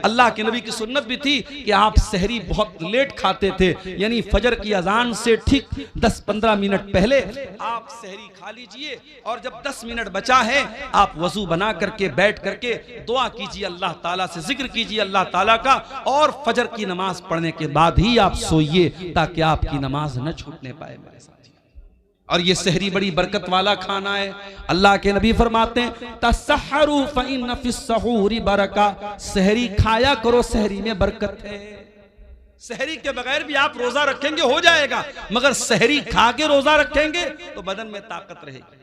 अल्लाह के नबी की सुन्नत भी थी कि आप सहरी बहुत लेट खाते थे, यानी फजर की अजान से ठीक 10-15 मिनट पहले आप सहरी खा लीजिए और जब 10 मिनट बचा है आप वजू बना करके बैठ करके दुआ कीजिए, अल्लाह ताला से जिक्र कीजिए अल्लाह ताला का, और फजर की नमाज पढ़ने के बाद ही आप सोइए ताकि आपकी नमाज न छूटने पाए मेरे साथ। और ये सहरी बड़ी बरकत वाला खाना है। अल्लाह के नबी फरमाते हैं तसहरू फइन्न फिस्सहूरी बरका, सहरी खाया करो, सहरी में बरकत है। सहरी के बगैर भी आप रोजा रखेंगे हो जाएगा, मगर सहरी खा के रोजा रखेंगे तो बदन में ताकत रहेगी।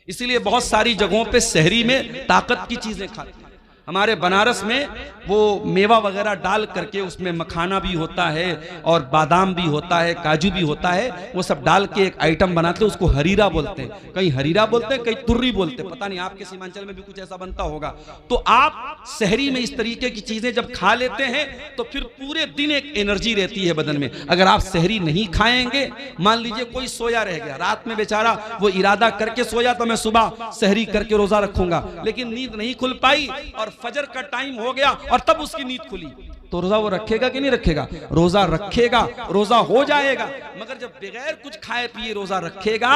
इसीलिए बहुत सारी जगहों पे सहरी में ताकत की चीजें खाते हैं। हमारे बनारस में वो मेवा वगैरह डाल करके उसमें मखाना भी होता है और बादाम भी होता है, काजू भी होता है, वो सब डाल के एक आइटम बनाते हैं, उसको हरीरा बोलते हैं। कहीं हरीरा बोलते हैं, कहीं तुर्री बोलते हैं, पता नहीं आपके सीमांचल में भी कुछ ऐसा बनता होगा। तो आप सहरी में इस तरीके की चीजें जब खा लेते हैं तो फिर पूरे दिन एक एनर्जी रहती है बदन में। अगर आप सहरी नहीं खाएंगे, मान लीजिए कोई सोया रह गया, रात में बेचारा वो इरादा करके सोया तो मैं सुबह सहरी करके रोजा रखूंगा, लेकिन नींद नहीं खुल पाई और फजर का टाइम हो गया और तब उसकी नींद खुली, तो रोजा वो रखेगा कि नहीं रखेगा? रोजा रखेगा, रोजा हो जाएगा। मगर जब बगैर कुछ खाए पिए रोजा रखेगा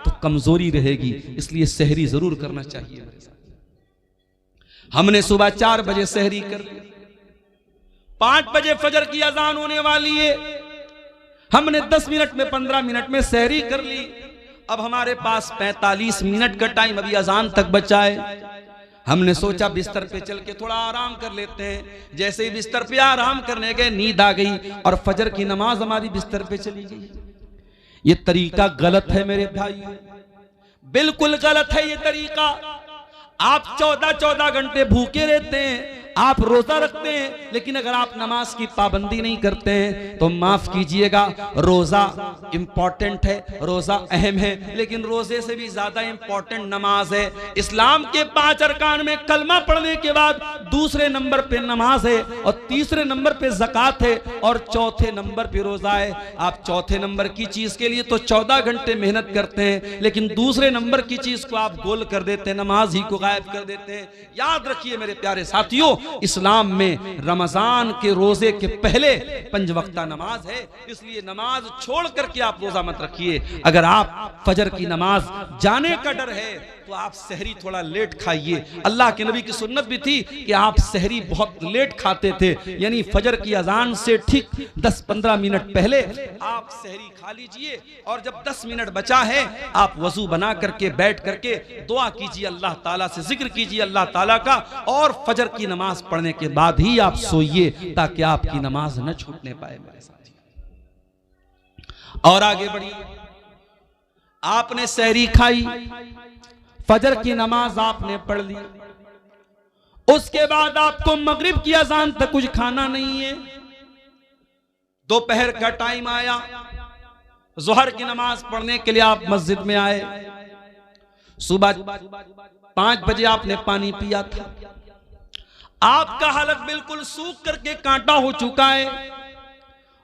तो कमजोरी रहेगी। इसलिए सहरी जरूर करना चाहिए। हमने सुबह 4 बजे सहरी कर ली, 5 बजे फजर की अजान होने वाली है, हमने 10 मिनट में 15 मिनट में सहरी कर ली। अब हमारे पास 45 मिनट का टाइम अभी अजान तक बचा है। हमने सोचा बिस्तर पे चल के थोड़ा आराम कर लेते हैं। जैसे ही बिस्तर पे आराम करने गए नींद आ गई और फजर की नमाज हमारी बिस्तर पे चली गई। ये तरीका गलत है मेरे भाई, बिल्कुल गलत है ये तरीका। आप 14-14 घंटे भूखे रहते हैं, आप रोजा रखते हैं, लेकिन अगर आप नमाज की पाबंदी नहीं करते हैं तो माफ कीजिएगा, रोजा इंपॉर्टेंट है, रोजा अहम है, लेकिन रोजे से भी ज्यादा इंपॉर्टेंट नमाज है। इस्लाम के 5 अरकान में कलमा पढ़ने के बाद दूसरे नंबर पे नमाज है और तीसरे नंबर पे ज़कात है और चौथे नंबर पे रोजा है। आप चौथे नंबर की चीज के लिए तो 14 घंटे मेहनत करते हैं, लेकिन दूसरे नंबर की चीज को आप गोल कर देते हैं, नमाज ही को गायब कर देते हैं। याद रखिए मेरे प्यारे साथियों, इस्लाम में रमजान के रोजे के पहले 5 वक्ता नमाज है, इसलिए नमाज छोड़ करके आप रोजा मत रखिए। अगर आप फजर की नमाज जाने का डर है तो आप सहरी थोड़ा लेट खाइए। अल्लाह के नबी की सुन्नत भी थी कि आप सहरी बहुत लेट खाते थे, यानी फजर की अजान से ठीक 10-15 मिनट पहले आप सहरी खा लीजिए और जब 10 मिनट बचा है आप वजू बना करके बैठ करके दुआ कीजिए, अल्लाह ताला से जिक्र कीजिए अल्लाह ताला का, और फजर की नमाज पढ़ने के बाद ही आप सोइए ताकि आपकी नमाज न छूटने पाए मेरे साथी। और आगे बढ़िए, आपने सहरी खाई, फजर की नमाज आपने पढ़ ली, उसके बाद आपको मगरिब की अजान तक कुछ खाना नहीं है। दोपहर का टाइम आया, जोहर की नमाज पढ़ने के लिए आप मस्जिद में आए, सुबह 5 बजे आपने पानी पिया था, आपका हलक बिल्कुल सूख करके कांटा हो चुका है।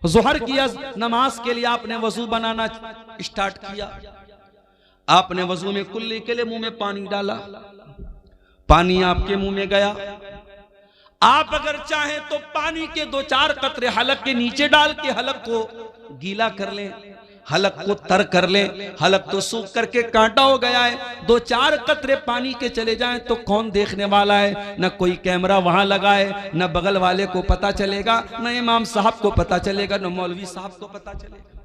जोहर की नमाज के लिए आपने वजू बनाना स्टार्ट किया, आपने वजू में कुल्ली के लिए मुंह में पानी डाला, पानी आपके मुंह में गया। आप अगर चाहें तो पानी के 2-4 कतरे हलक के नीचे डाल के हलक को गीला कर लें, हलक को तर कर लें। हलक तो सूख करके कांटा हो गया है, 2-4 कतरे पानी के चले जाएं तो कौन देखने वाला है? न कोई कैमरा वहां लगा है, न बगल वाले को पता चलेगा, न इमाम साहब को पता चलेगा, न मौलवी साहब को पता चलेगा।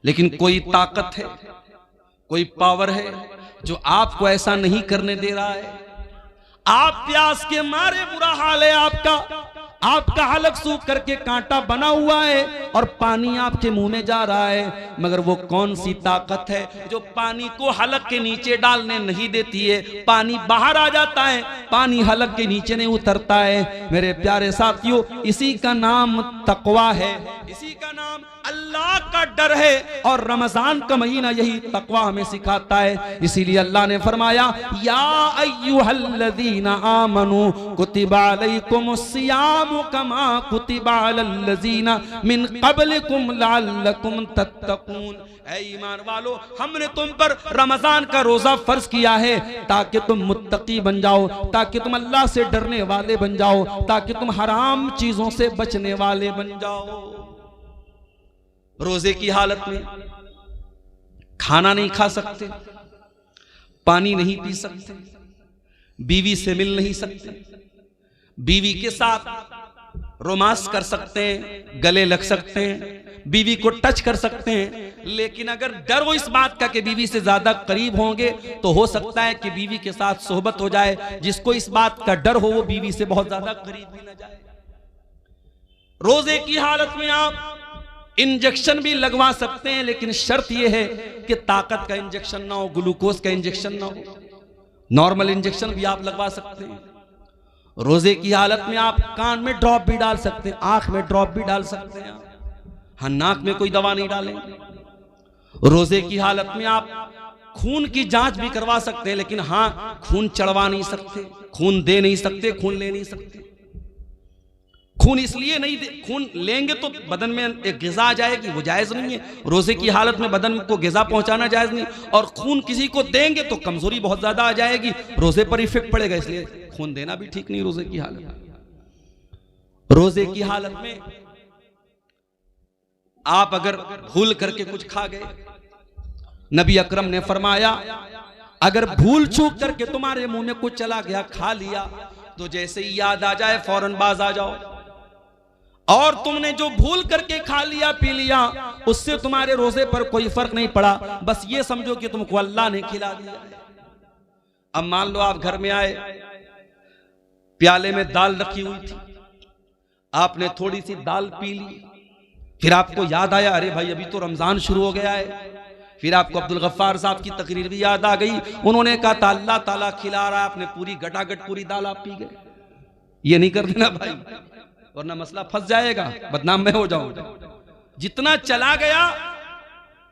लेकिन कोई ताकत है, कोई पावर है जो आपको ऐसा नहीं करने दे रहा है। आप प्यास के मारे, बुरा हाल है आपका हलक सूख करके कांटा बना हुआ है और पानी आपके मुंह में जा रहा है, मगर वो कौन सी ताकत है जो पानी को हलक के नीचे डालने नहीं देती है? पानी बाहर आ जाता है, पानी हलक के नीचे नहीं उतरता है। मेरे प्यारे साथियों, इसी का नाम तकवा है, इसी का नाम अल्लाह का डर है, और रमजान का महीना यही तकवा हमें सिखाता है। इसीलिए अल्लाह ने फरमाया, या अय्युहल्लज़ीना आमनू कुतिबा अलैकुमुस्सियाम सियामु कमा कुतिबा अलल्लज़ीना मिन क़ब्लिकुम लअल्लकुम तत्तक़ून। ऐ ईमान वालो, हमने तुम पर रमजान का रोजा फर्ज किया है ताकि तुम मुत्तकी बन जाओ, ताकि तुम अल्लाह से डरने वाले बन जाओ, ताकि तुम हराम चीजों से बचने वाले बन जाओ। रोजे की हालत में खाना नहीं खा सकते, पानी नहीं पी सकते, बीवी से मिल नहीं सकते, बीवी के साथ रोमांस कर सकते हैं, गले लग सकते हैं, बीवी को टच कर सकते हैं, लेकिन अगर डर हो इस बात का कि बीवी से ज्यादा करीब होंगे तो हो सकता है कि बीवी के साथ सोहबत हो जाए। जिसको इस बात का डर हो वो बीवी से बहुत ज्यादा करीब भी न जाए। रोजे की हालत में आप इंजेक्शन भी लगवा सकते हैं, लेकिन शर्त यह है कि ताकत का इंजेक्शन ना हो, ग्लूकोज का इंजेक्शन ना हो। नॉर्मल इंजेक्शन भी आप लगवा सकते हैं। रोजे की हालत में आप कान में ड्रॉप भी डाल सकते हैं, आंख में ड्रॉप भी डाल सकते हैं, हाँ नाक में कोई दवा नहीं डालेंगे। रोजे की हालत में आप खून की जांच भी करवा सकते हैं, लेकिन हाँ खून चढ़वा नहीं सकते, खून दे नहीं सकते, खून ले नहीं सकते। खून इसलिए नहीं दे, खून लेंगे तो बदन में एक ग़िज़ा आ जाएगी, वो जायज़ नहीं है। रोजे की हालत में बदन को ग़िज़ा पहुंचाना जायज़ नहीं, और खून किसी को देंगे तो कमजोरी बहुत ज्यादा आ जाएगी, रोजे पर इफेक्ट पड़ेगा, इसलिए खून देना भी ठीक नहीं रोजे की हालत। रोजे की हालत में आप अगर भूल करके कुछ खा गए, नबी अकरम ने फरमाया अगर भूल चूक करके तुम्हारे मुंह में कुछ चला गया, खा लिया, तो जैसे ही याद आ जाए फौरन बाज आ जाओ। और तुमने जो भूल करके खा लिया पी लिया उससे तुम्हारे रोजे पर कोई फर्क नहीं पड़ा, बस ये समझो कि तुमको अल्लाह ने खिला दिया। अब मान लो आप घर में आए, प्याले में दाल रखी हुई थी, आपने थोड़ी सी दाल पी ली, फिर आपको याद आया अरे भाई अभी तो रमजान शुरू हो गया है। फिर आपको अब्दुल गफ्फार साहब की तकरीर भी याद आ गई, उन्होंने कहा था अल्लाह ताला खिला रहा है, आपने पूरी गटागट पूरी दाल आप पी गए। ये नहीं कर देना भाई, वरना मसला फंस जाएगा, बदनाम मैं हो जाऊंगा। जितना चला गया,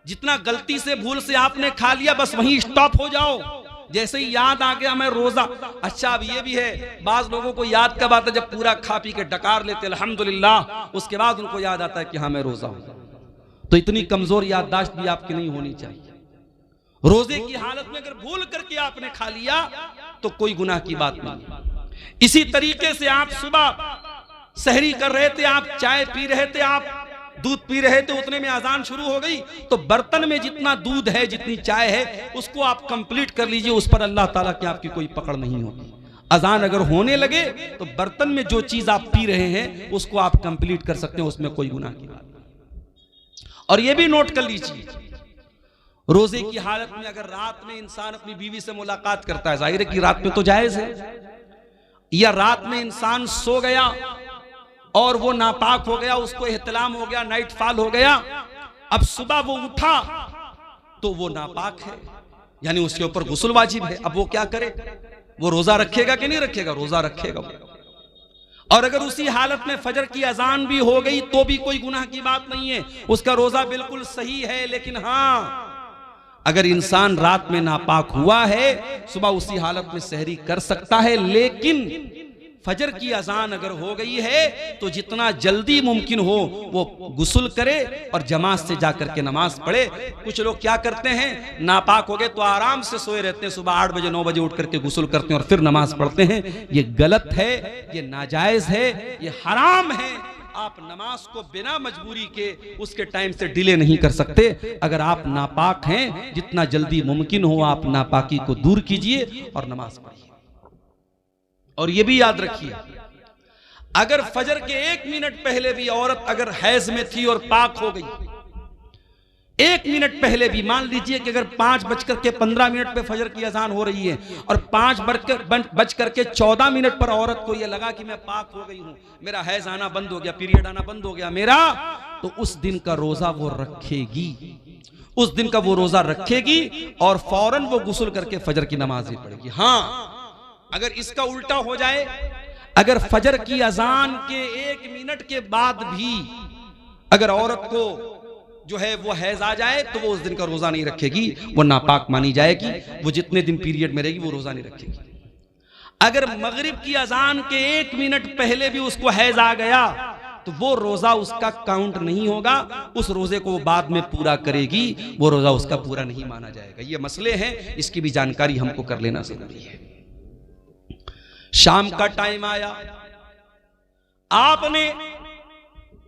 जितना गलती से भूल से आपने खा लिया, बस वहीं स्टॉप हो जाओ। जैसे ही याद आ गया मैं रोजा, अच्छा अब ये भी है बाज लोगों को याद कब आता है जब पूरा खा पी के डकार लेते अल्हम्दुलिल्लाह, उसके बाद उनको याद आता है कि हाँ मैं रोजा हूं। तो इतनी कमजोर याददाश्त भी आपकी नहीं होनी चाहिए। रोजे की हालत में अगर भूल करके आपने खा लिया तो कोई गुनाह की बात नहीं। इसी तरीके से आप सुबह सहरी कर रहे थे, आप चाय पी रहे थे, आप दूध पी रहे थे, उतने में अजान शुरू हो गई, तो बर्तन में जितना दूध है, जितनी चाय है, उसको आप कंप्लीट कर लीजिए, उस पर अल्लाह ताला की आपकी कोई पकड़ नहीं होगी। अजान अगर होने लगे तो बर्तन में जो चीज आप पी रहे हैं उसको आप कंप्लीट कर सकते हैं, उसमें कोई गुनाह की बात नहीं। और यह भी नोट कर लीजिए, रोजे की हालत में अगर रात में इंसान अपनी बीवी से मुलाकात करता है, जाहिर है कि रात में तो जायज है, या रात में इंसान सो गया और वो नापाक हो गया, उसको एहतलाम हो गया, नाइट फॉल हो गया, अब सुबह वो उठा तो वो नापाक है, यानी उसके ऊपर गुस्ल वाजिब है। अब वो क्या करे, वो रोजा रखेगा कि नहीं रखेगा? रोजा रखेगा। और अगर उसी हालत में फजर की अजान भी हो गई तो भी कोई गुनाह की बात नहीं है, उसका रोजा बिल्कुल सही है। लेकिन हाँ, अगर इंसान रात में नापाक हुआ है, सुबह उसी हालत में सहरी कर सकता है, लेकिन फजर की अजान अगर हो गई है तो जितना जल्दी मुमकिन हो वो गुस्ल करे और जमात से जाकर के नमाज पढ़े। कुछ लोग क्या करते हैं, नापाक हो गए तो आराम से सोए रहते हैं, सुबह 8 बजे 9 बजे उठ करके गुस्ल करते हैं और फिर नमाज पढ़ते हैं। ये गलत है, ये नाजायज है, ये हराम है। आप नमाज को बिना मजबूरी के उसके टाइम से डिले नहीं कर सकते। अगर आप नापाक हैं, जितना जल्दी मुमकिन हो आप नापाकी को दूर कीजिए और नमाज पढ़िए। और ये भी याद रखिए, अगर फजर के 1 मिनट पहले भी औरत अगर हैज में थी और पाक हो गई, 1 मिनट पहले भी, मान लीजिए कि अगर 5:15 पे फजर की अजान हो रही है और 5:14 पर औरत को यह लगा कि मैं पाक हो गई हूं, मेरा हैज आना बंद हो गया, पीरियड आना बंद हो गया मेरा, तो उस दिन का रोजा वो रखेगी, उस दिन का वो रोजा रखेगी और फौरन वो गुस्ल करके फजर की नमाज ही पढ़ेगी। हाँ, अगर इसका उल्टा हो जाए, अगर फजर की अजान के 1 मिनट के बाद भी अगर औरत को जो है वो हैज आ जाए तो वो उस दिन का रोजा नहीं रखेगी, वो नापाक मानी जाएगी, वो जितने दिन पीरियड में रहेगी वो रोजा नहीं रखेगी। अगर मगरिब की अजान के 1 मिनट पहले भी उसको हैज आ गया तो वो रोजा उसका काउंट नहीं होगा, उस रोजे को वो बाद में पूरा करेगी, वो रोजा उसका पूरा नहीं माना जाएगा। ये मसले हैं, इसकी भी जानकारी हमको कर लेना जरूरी है। शाम का टाइम आया, आपने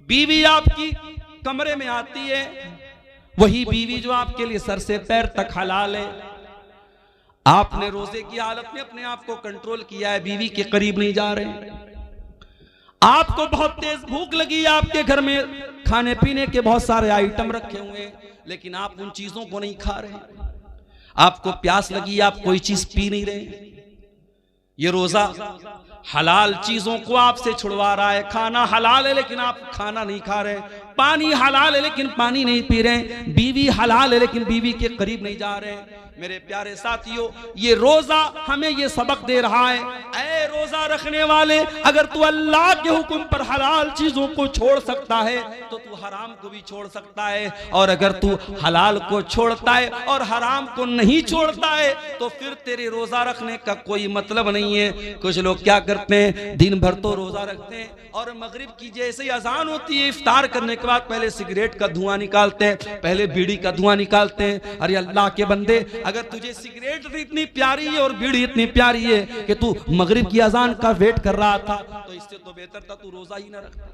बीवी आपकी कमरे में आती है, वही बीवी जो आपके लिए सर से पैर तक हलाल है। आपने रोजे की हालत में अपने आप को कंट्रोल किया है, बीवी के करीब नहीं जा रहे। आपको बहुत तेज भूख लगी है, आपके घर में खाने पीने के बहुत सारे आइटम रखे हुए हैं, लेकिन आप उन चीजों को नहीं खा रहे। आपको प्यास लगी, आप कोई चीज पी नहीं रहे। ये रोजा हलाल चीजों को आपसे छुड़वा रहा है। खाना हलाल है लेकिन आप खाना नहीं खा रहे, पानी हलाल है लेकिन पानी नहीं पी रहे, बीवी हलाल है लेकिन बीवी के करीब नहीं जा रहे। मेरे प्यारे साथियों, ये रोजा हमें ये सबक दे रहा है, ऐ रोजा रखने वाले, अगर तू अल्लाह के हुक्म पर हलाल चीजों को छोड़ सकता है तो तू हराम को भी छोड़ सकता है, और अगर तू हलाल को छोड़ता है और हराम को नहीं छोड़ता है तो फिर तेरे रोजा रखने का कोई मतलब नहीं है। कुछ लोग क्या करते हैं, दिन भर तो रोजा रखते हैं और मगरिब की जैसे ही अजान होती है, इफ्तार करने के बाद पहले सिगरेट का धुआं निकालते हैं, पहले बीड़ी का धुआं निकालते हैं। अरे अल्लाह के बंदे, अगर तुझे सिगरेट इतनी प्यारी है और बीड़ी इतनी प्यारी है कि तू मगरिब की अजान का वेट कर रहा था, तो इससे तो बेहतर था तू रोजा ही ना रखता,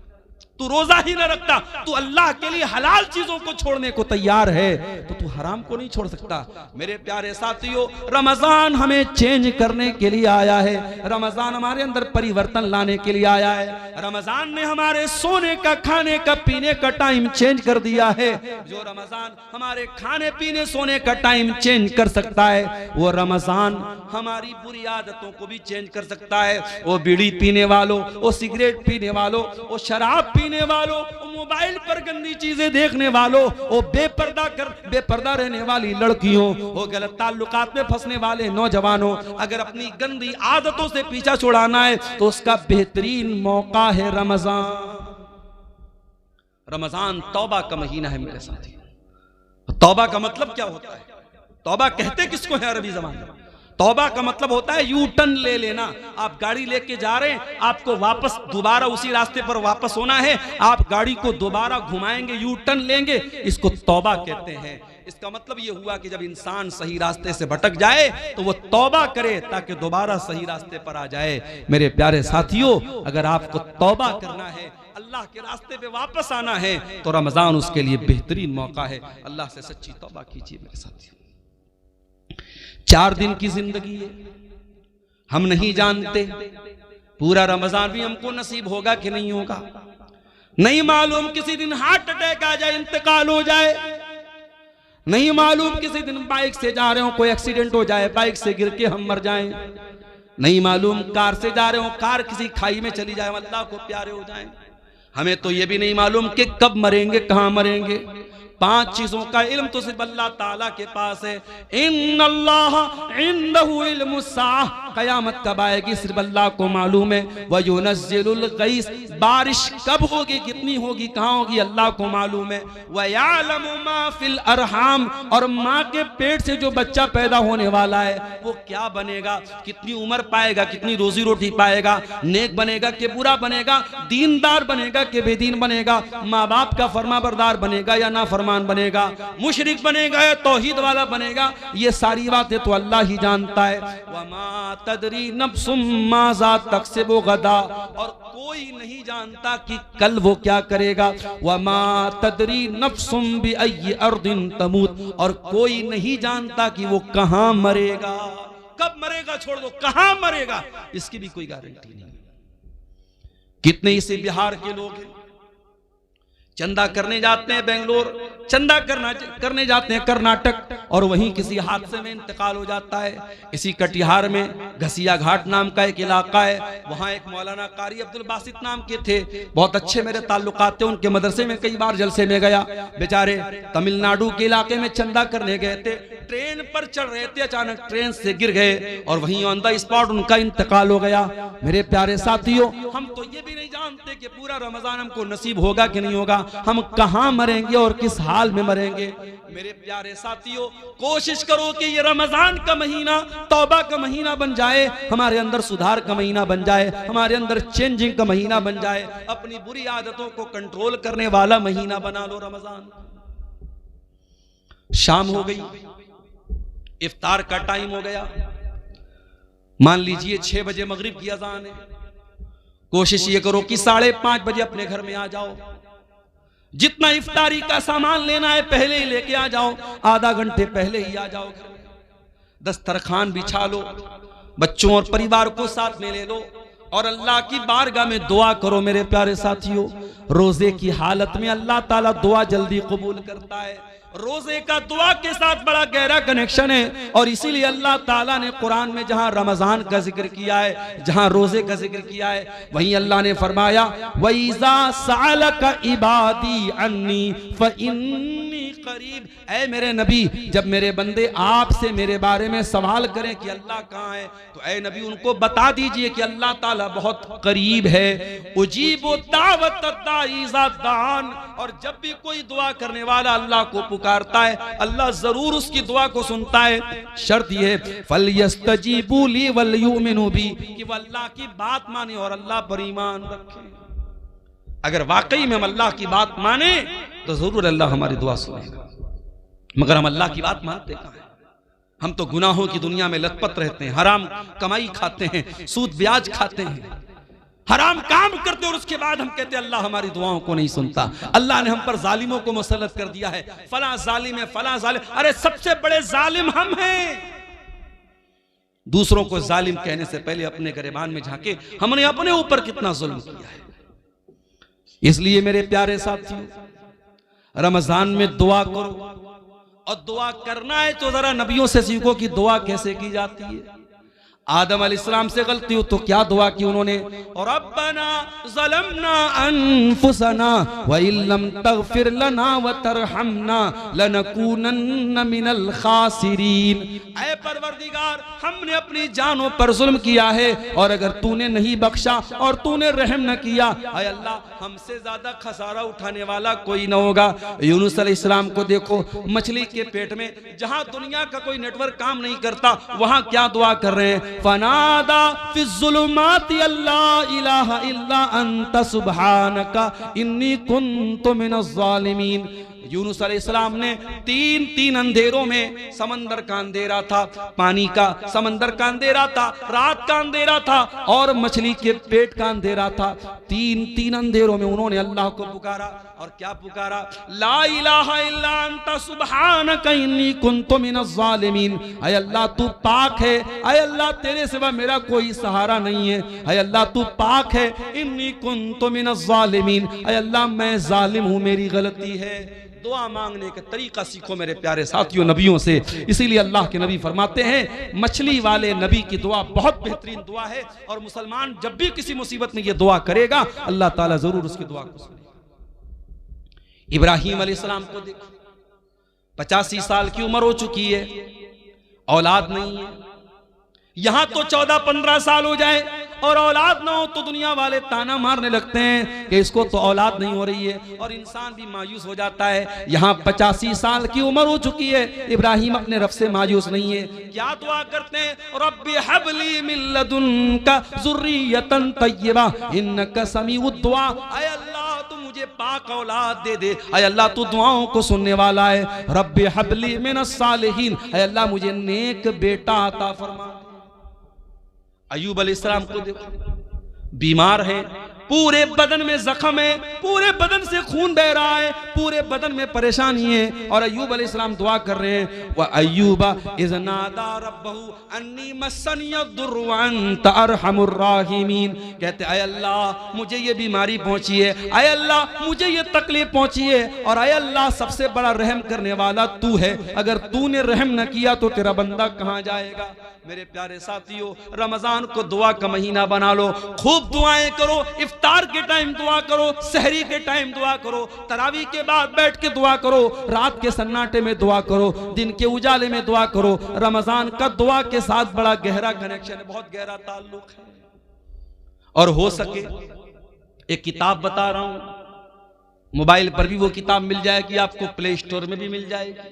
तू रोजा ही ना रखता। तू अल्लाह के लिए हलाल चीजों को छोड़ने को तैयार है तो तू हराम को नहीं छोड़ सकता। मेरे प्यारे साथियों, रमजान हमें चेंज करने के लिए आया है, रमजान हमारे अंदर परिवर्तन लाने के लिए आया है। रमजान ने हमारे सोने का, खाने का, पीने का टाइम चेंज कर दिया है। जो रमजान हमारे खाने पीने सोने का टाइम चेंज कर सकता है, वो रमजान हमारी बुरी आदतों को भी चेंज कर सकता है। वो बीड़ी पीने वालों, वो सिगरेट पीने वालों, वो शराब पीने वालों, मोबाइल पर गंदी चीजें देखने वालों, वो बेपर्दा रहने वाली लड़कियों, वो गलत ताल्लुकात में फंसने वाले नौजवानों, अगर अपनी गंदी आदतों से पीछा छुड़ाना है तो उसका बेहतरीन मौका है रमजान। रमजान तौबा का महीना है मेरे साथी। तौबा का मतलब क्या होता है? तौबा कहते किसको है अरबी ज़बान में? तौबा का मतलब होता है यू टर्न ले लेना। आप गाड़ी लेके जा रहे हैं, आपको वापस दोबारा उसी रास्ते पर वापस होना है, आप गाड़ी को दोबारा घुमाएंगे, यू टर्न लेंगे, इसको तौबा कहते हैं। इसका मतलब यह हुआ कि जब इंसान सही रास्ते से भटक जाए तो वो तौबा करे ताकि दोबारा सही रास्ते पर आ जाए। मेरे प्यारे साथियों, अगर आपको तौबा करना है, अल्लाह के रास्ते पे वापस आना है, तो रमजान उसके लिए बेहतरीन मौका है। अल्लाह से सच्ची तौबा कीजिए मेरे साथियों। 4 दिन की जिंदगी है, हम नहीं जानते पूरा रमजान भी हमको नसीब होगा कि नहीं होगा, नहीं मालूम। किसी दिन हार्ट अटैक आ जाए, इंतकाल हो जाए, नहीं मालूम। किसी दिन बाइक से जा रहे हो, कोई एक्सीडेंट हो जाए, बाइक से गिर के हम मर जाएं, नहीं मालूम। कार से जा रहे हो, कार किसी खाई में चली जाए, अल्लाह को प्यारे हो जाए। हमें तो ये भी नहीं मालूम कि कब मरेंगे, कहां मरेंगे। 5 चीजों का इल्म तो सिर्फ अल्लाह ताला के पास है। इन्नल्लाह इंदहु इल्मुस्साह, कयामत कब आएगी सिर्फ अल्लाह को मालूम है। व युनज़्ज़िलुल गईस, बारिश कब होगी, कितनी होगी, कहाँ होगी, अल्लाह को मालूम है। व यअलमु मा फिल अरहाम, और माँ के पेट से जो बच्चा पैदा होने वाला है वो क्या बनेगा, कितनी उम्र पाएगा, कितनी रोजी रोटी पाएगा, नेक बनेगा कि बुरा बनेगा, दीनदार बनेगा कि बेदीन बनेगा, माँ बाप का फरमाबरदार बनेगा या ना फरमा बनेगा, मुशरिक बनेगा या तौहीद वाला बनेगा, ये सारी बातें तो अल्लाह ही जानता है। वमा तदरी नफ्सुम माज़ा तक्सिबु गदा, और कोई नहीं जानता कि कल वो क्या करेगा। वमा तदरी नफ्सुम बिअय्यि अर्दिन तमूत, और कोई नहीं जानता कि वो कहां मरेगा, कब मरेगा छोड़ दो, कहां मरेगा इसकी भी कोई गारंटी नहीं। कितने इसे बिहार के लोग हैं, चंदा करने जाते हैं बेंगलोर, चंदा करने जाते हैं कर्नाटक, और वहीं किसी हादसे में इंतकाल हो जाता है। इसी कटिहार में घसिया घाट नाम का एक इलाका है, वहाँ एक मौलाना कारी अब्दुल बासित नाम के थे, बहुत अच्छे मेरे ताल्लुकात थे, उनके मदरसे में कई बार जलसे में गया। बेचारे तमिलनाडु के इलाके में चंदा करने गए थे, ट्रेन पर चढ़ रहे थे, अचानक ट्रेन से गिर गए और वहीं ऑन द स्पॉट उनका इंतकाल हो गया। मेरे प्यारे साथियों, हम तो ये भी नहीं जानते कि पूरा रमजान हमको नसीब होगा कि नहीं होगा, हम कहां मरेंगे और किस हाल में मरेंगे, मेरे प्यारे साथियों, कोशिश करो कि ये रमजान का महीना तौबा का महीना बन जाए, हमारे अंदर सुधार का महीना बन जाए, हमारे अंदर चेंजिंग का महीना बन जाए, अपनी बुरी आदतों को कंट्रोल करने वाला महीना बना लो रमजान। शाम हो गई, इफ्तार का टाइम हो गया, मान लीजिए 6 बजे मगरिब की अजान है। कोशिश ये करो कि 5:30 बजे अपने घर में आ जाओ। जितना इफ्तारी का सामान लेना है पहले ही लेके आ जाओ, आधा घंटे पहले ही आ जाओ घर में। दस्तरखान बिछा लो, बच्चों और परिवार को साथ में ले लो और अल्लाह की बारगाह में दुआ करो। मेरे प्यारे साथियों, रोजे की हालत में अल्लाह ताला दुआ जल्दी कबूल करता है। रोजे का दुआ के साथ बड़ा गहरा कनेक्शन है और इसीलिए अल्लाह ताला ने कुरान में जहां रमजान का जिक्र किया है, जहां रोजे का जिक्र किया है, वहीं अल्लाह ने फरमाया वइज़ा सअलका इबादी अन्नी फइन्नी करीब। ऐ मेरे नबी, जब मेरे बंदे आपसे मेरे बारे में सवाल करें कि अल्लाह कहाँ है, तो ऐ नबी उनको बता दीजिए कि अल्लाह ताला बहुत करीब है। उजीबु दावत दाई इज़ा दान। और जब भी कोई दुआ करने वाला अल्लाह को पुकारता है, अल्लाह जरूर उसकी दुआ को सुनता है। शर्त यह है फलयस्तजीबू ली वलयुमिनू बी, कि वह अल्लाह की बात माने और अल्लाह पर ईमान रखे। अगर वाकई में हम अल्लाह की बात माने तो जरूर अल्लाह हमारी दुआ सुनेगा। मगर हम अल्लाह की बात मानते कहाँ हैं? हम तो गुनाहों की दुनिया में लथपथ रहते हैं, हराम कमाई खाते हैं, सूद ब्याज खाते हैं, हराम काम करते और उसके बाद हम कहते हैं अल्लाह हमारी दुआओं को नहीं सुनता। अल्लाह ने हम पर जालिमों को मुसल्लत कर दिया है, फला जालिम है, फला जालिम। अरे सबसे बड़े जालिम हम हैं। दूसरों को जालिम कहने से पहले अपने गिरबान में झांके हमने अपने ऊपर कितना जुल्म किया है। इसलिए मेरे प्यारे साथियों, रमजान में दुआ करो, और दुआ करना है तो जरा नबियों से सीखो कि दुआ कैसे की जाती है। आदम अलैहिस्सलाम से गलती हो तो क्या दुआ की उन्होंने, और रब्बना ज़लमना अनफुसना व इल्लम तगफिर लना व तरहमना लनकूनन्न मिनल खासिरीन। ऐ परवरदिगार, हमने अपनी जानों पर जुल्म किया है और अगर तूने नहीं बख्शा और तूने रहम न किया, ऐ अल्लाह हमसे ज्यादा खसारा उठाने वाला कोई न होगा। यूनुस अलैहिस्सलाम को देखो, मछली के पेट में, जहां दुनिया का कोई नेटवर्क काम नहीं करता, वहां क्या दुआ कर रहे हैं, फनादा फिज़्ज़ुलुमाति अल्ला इलाहा इल्ला अंता सुब्हानका इन्नी कुन्तु मिनज़ ज़ालिमीन। यूनुस अलैहिस्सलाम ने तीन अंधेरों में, समंदर का अंधेरा था, पानी का, समंदर का अंधेरा था, रात का अंधेरा था और मछली के पेट का अंधेरा था। तीन अंधेरों में उन्होंने अल्लाह को पुकारा। और क्या पुकारा, ला इलाहा इल्ला अंता सुब्हानका इन्नी कुन्तु मिनज़ ज़ालिमीन। ऐ अल्लाह तू पाक है, ऐ अल्लाह तेरे सिवा मेरा कोई सहारा नहीं है, ऐ अल्लाह तू पाक है, इन्नी कुन्तु मिनज़ ज़ालिमीन। ऐ अल्लाह मैं जालिम हूँ, मेरी गलती है। दुआ मांगने का तरीका सीखो मेरे प्यारे साथियों नबियों से। इसीलिए अल्लाह के नबी फरमाते हैं, मछली वाले नबी की दुआ बहुत बेहतरीन दुआ है और मुसलमान जब भी किसी मुसीबत में ये दुआ करेगा, अल्लाह ताला जरूर उसकी दुआ को सुनेगा। इब्राहिम अलैहिस्सलाम को देखो, 85 साल की उम्र हो चुकी है, औलाद नहीं है। यहां तो 14-15 साल हो जाए और औलाद ना हो तो दुनिया वाले ताना मारने लगते हैं कि इसको तो औलाद नहीं हो रही है, और इंसान भी मायूस हो जाता है। यहाँ 85 साल की उम्र हो चुकी है, इब्राहिम अपने रब से मायूस नहीं है। क्या दुआ करते हैं, रब्बी हबली मिन लदुनका ज़ुर्रियतन तय्यबा इन्नका समीउद दुआ। ऐ अल्लाह तू मुझे पाक औलाद दे दे, ऐ अल्लाह तू दुआओं को सुनने वाला है। रब्बी हबली मिनस सालिहीन, ऐ अल्लाह मुझे नेक बेटा अता फरमा। अय्यूब अलैहिस्सलाम को देखो, बीमार है, पूरे बदन में जख्म है, पूरे बदन से खून बह रहा है, पूरे बदन में परेशानी है, और अय्यूब अलैहिस्सलाम दुआ कर रहे हैं, व अय्यूबा इज़ नादा रब्बहू अन्नी मस्सनियद्दुर्रु व अंत अरहमुर राहिमीन। कहते ऐ अल्लाह मुझे ये बीमारी पहुंची है, ऐ अल्लाह मुझे ये तकलीफ पहुंची है, और ऐ अल्लाह सबसे बड़ा रहम करने वाला तू है, अगर तूने रहम न किया तो तेरा बंदा कहां जाएगा। मेरे प्यारे साथियों, रमजान को दुआ का महीना बना लो, खूब दुआएं करो, इफ्तार के टाइम दुआ करो, सहरी के टाइम दुआ करो, तरावी के बाद बैठ के दुआ करो, रात के सन्नाटे में दुआ करो, दिन के उजाले में दुआ करो। रमजान का दुआ के साथ बड़ा गहरा कनेक्शन है, बहुत गहरा ताल्लुक है। और हो सके एक किताब बता रहा हूं, मोबाइल पर भी वो किताब मिल जाएगी, आपको प्ले स्टोर में भी मिल जाएगी।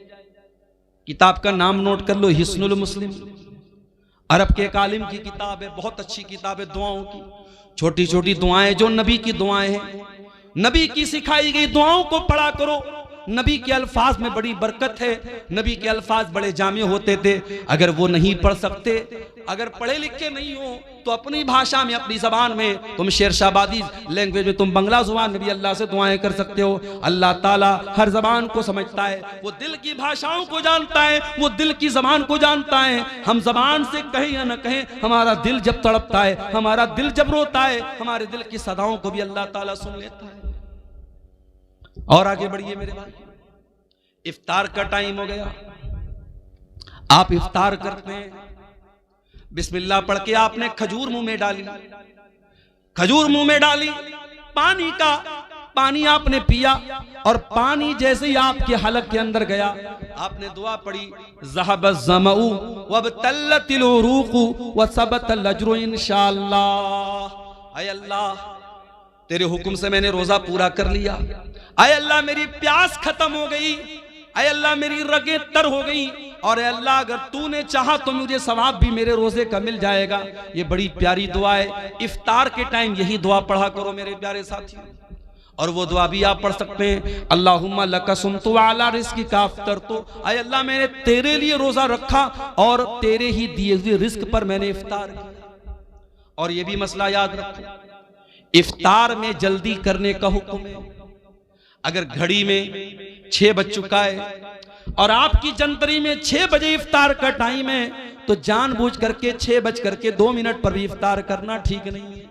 किताब का नाम नोट कर लो, हिस्नुल मुस्लिम। अरब के एक आलिम की किताब है, बहुत अच्छी किताब है दुआओं की। छोटी छोटी दुआएं जो नबी की दुआएं हैं, नबी की सिखाई गई दुआओं को पढ़ा करो। नबी के अल्फाज में बड़ी बरकत है, नबी के अल्फाज बड़े जामे होते थे। अगर वो नहीं पढ़ सकते, अगर पढ़े लिखे नहीं हो, तो अपनी भाषा में, अपनी जबान में, तुम शेरशाबादी लैंग्वेज में, तुम बंगला जुबान में भी अल्लाह से दुआएं कर सकते हो। अल्लाह ताला हर जबान को समझता है, वो दिल की भाषाओं को जानता है, वो दिल की जबान को जानता है। हम जबान से कहें या न कहें, हमारा दिल जब तड़पता है, हमारा दिल जब रोता है, हमारे दिल की सदाओं को भी अल्लाह ताला सुन लेता है। और आगे बढ़िए मेरे भाई, इफ्तार का टाइम हो गया। आप इफ्तार करते हैं, बिस्मिल्लाह पढ़ के आपने खजूर मुंह में डाली, खजूर मुंह में डाली, पानी आपने पिया, और पानी जैसे ही आपके हलक के अंदर गया, आपने दुआ पढ़ी, ज़हबज़ ज़मऊ वबतल्लतिल उरूक़ु वसबतल अज्रु इंशाअल्लाह। ऐ अल्लाह, तेरे हुक्म से मैंने रोजा पूरा कर लिया। ऐ अल्लाह, मेरी प्यास खत्म हो गई। ऐ अल्लाह, मेरी रगें तर हो गई। और अल्लाह, अगर तूने चाहा तो मुझे सवाब भी मेरे रोजे का मिल जाएगा। ये बड़ी प्यारी दुआ है। इफ्तार के टाइम यही दुआ पढ़ा करो मेरे प्यारे साथियों। और वो दुआ भी आप पढ़ सकते हैं, अल्लाहुम्मा लका सुमतु अला रिज़्क़िका अफ़्तरतु। ऐ अल्लाह, मैंने तेरे लिए रोजा रखा और तेरे ही दिए हुए रिस्क पर मैंने इफ्तार किया। और ये भी मसला याद रखो, इफ्तार में जल्दी करने का हुक्म है। अगर घड़ी में 6 बज चुका है और आपकी जंतरी में 6 बजे इफ्तार का टाइम है, तो जानबूझ करके 6 बज करके 2 मिनट पर भी इफ्तार करना ठीक नहीं है।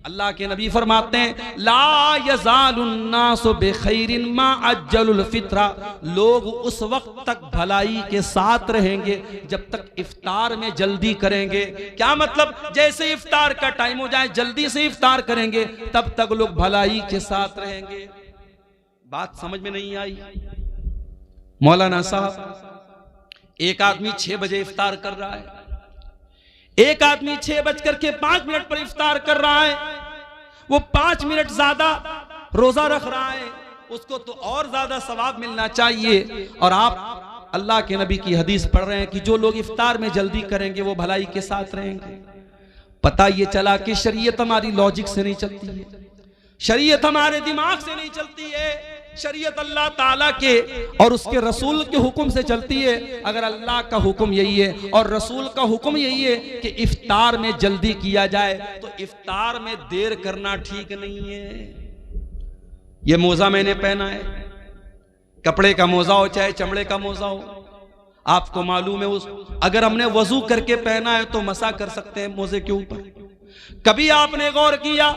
अल्लाह के नबी फरमाते हैं, ला यज़ालुन्नासु बिखैरिन मा अज्जलुल फित्रा। लोग उस वक्त तक भलाई के साथ रहेंगे जब तक इफ्तार में जल्दी करेंगे। क्या मतलब? जैसे इफ्तार का टाइम हो जाए, जल्दी से इफ्तार करेंगे, तब तक लोग भलाई के साथ रहेंगे। बात समझ में नहीं आई? मौलाना साहब, एक आदमी 6 बजे इफ्तार कर रहा है, एक आदमी 6 बजकर के 5 मिनट पर इफ्तार कर रहा है, वो 5 मिनट ज्यादा रोजा रख रहा है, उसको तो और ज्यादा सवाब मिलना चाहिए। और आप अल्लाह के नबी की हदीस पढ़ रहे हैं कि जो लोग इफ्तार में जल्दी करेंगे वो भलाई के साथ रहेंगे। पता ये चला कि शरीयत हमारी लॉजिक से नहीं चलती है, शरीयत हमारे दिमाग से नहीं चलती है, शरीयत अल्लाह ताला के और उसके रसूल के हुक्म से चलती है। अगर अल्लाह का हुक्म यही है और रसूल का हुक्म यही है कि इफ्तार में जल्दी किया जाए, तो इफ्तार में देर करना ठीक नहीं है। ये मोजा मैंने पहना है, कपड़े का मोजा हो चाहे चमड़े का मोजा हो, आपको मालूम है अगर हमने वजू करके पहना है तो मसा कर सकते हैं मोजे के ऊपर। कभी आपने गौर किया,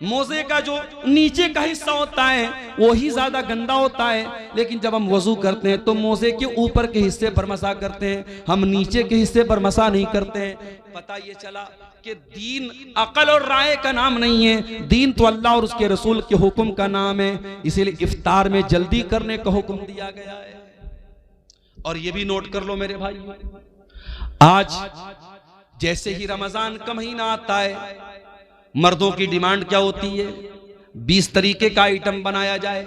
मोजे का जो नीचे का हिस्सा होता है वो ही ज्यादा गंदा होता है, लेकिन जब हम वजू करते हैं तो मोजे के ऊपर के हिस्से पर मसा करते हैं, हम नीचे के हिस्से पर मसा नहीं करते हैं। पता ये चला कि दीन अकल और राय का नाम नहीं है, दीन तो अल्लाह और उसके रसूल के हुक्म का नाम है। इसीलिए इफ्तार में जल्दी करने का हुक्म दिया गया है। और ये भी नोट कर लो मेरे भाई, आज जैसे ही रमजान का महीना आता है, मर्दों की डिमांड क्या होती है? 20 तरीके का आइटम बनाया जाए।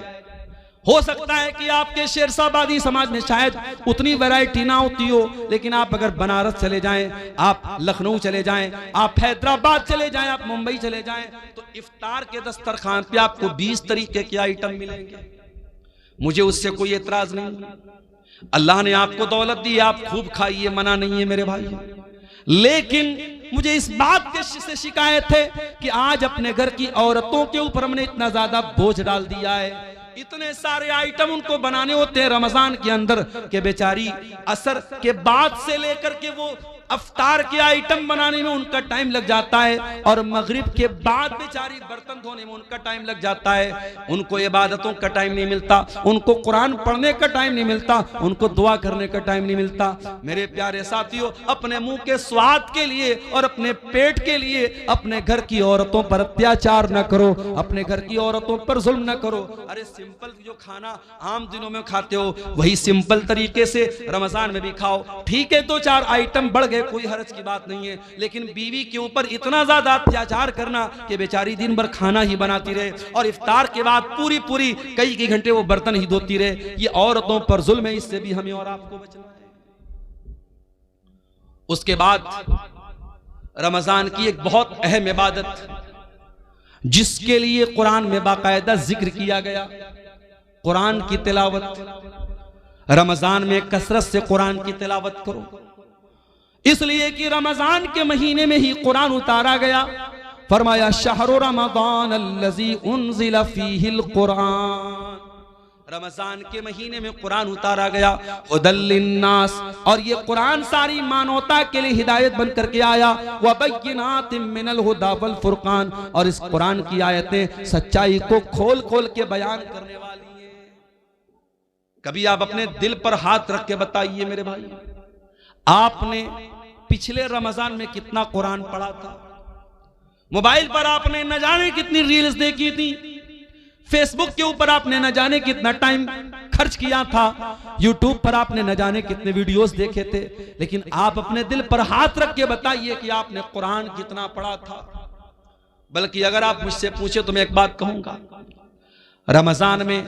हो सकता है कि आपके शेरशाबादी समाज में शायद उतनी वैरायटी ना होती हो, लेकिन आप अगर बनारस चले जाएं, आप लखनऊ चले जाएं, आप हैदराबाद चले जाएं, आप मुंबई चले जाएं, तो इफ्तार के दस्तरखान पे आपको 20 तरीके के आइटम मिलेंगे। मुझे उससे कोई एतराज नहीं। अल्लाह ने आपको दौलत दी, आप खूब खाइए, मना नहीं है मेरे भाई। लेकिन मुझे इस बात से शिकायत है कि आज अपने घर की औरतों के ऊपर हमने इतना ज्यादा बोझ डाल दिया है। इतने सारे आइटम उनको बनाने होते हैं रमजान के अंदर के बेचारी असर के बाद से लेकर के वो अफ्तार के आइटम बनाने में उनका टाइम लग जाता है, और मगरिब के बाद बेचारी बर्तन धोने में उनका टाइम लग जाता है। उनको इबादतों का टाइम नहीं मिलता, उनको कुरान पढ़ने का टाइम नहीं मिलता, उनको दुआ करने का टाइम नहीं मिलता। मेरे प्यारे साथियों, अपने मुंह के स्वाद के लिए और अपने पेट के लिए अपने घर की औरतों पर अत्याचार न करो, अपने घर की औरतों पर जुल्म न करो। अरे सिंपल जो खाना आम दिनों में खाते हो वही सिंपल तरीके से रमजान में भी खाओ। ठीक है, 2-4 आइटम बढ़ गए गए कोई हर्ज की बात नहीं है, लेकिन बीवी के ऊपर इतना ज्यादा अत्याचार करना कि बेचारी दिन भर खाना ही बनाती रहे और इफ्तार के बाद पूरी पूरी कई घंटे वो बर्तन ही धोती रहे, ये औरतों पर जुल्म है। इससे भी हमें और आपको बचना है। उसके बाद रमजान की एक बहुत अहम इबादत जिसके लिए कुरान में बाकायदा जिक्र किया गया, कुरान की तिलावत। रमजान में कसरत से कुरान की तिलावत करो, इसलिए कि रमजान के महीने में ही कुरान उतारा गया। फरमाया शहरु रमजान अल्लज़ी उन्ज़िला फ़ीहिल कुरान, रमजान के महीने में कुरान उतारा गया। हुदल लिन्नास, और ये कुरान सारी मानवता के लिए हिदायत बन करके आया। व बय्यिनातिम मिनल हुदा वल फुरकान, और इस कुरान की आयतें सच्चाई को खोल खोल के बयान करने वाली है। कभी आप अपने दिल पर हाथ रख के बताइए मेरे भाई, आपने पिछले रमजान में कितना कुरान पढ़ा था? मोबाइल पर आपने न जाने कितनी रील्स देखी थी, फेसबुक के ऊपर आपने न जाने कितना टाइम खर्च किया था, यूट्यूब पर आपने न जाने कितने वीडियोस देखे थे, लेकिन आप अपने दिल पर हाथ रख के बताइए कि आपने कुरान कितना पढ़ा था। बल्कि अगर आप मुझसे पूछे तो मैं एक बात कहूंगा, रमजान में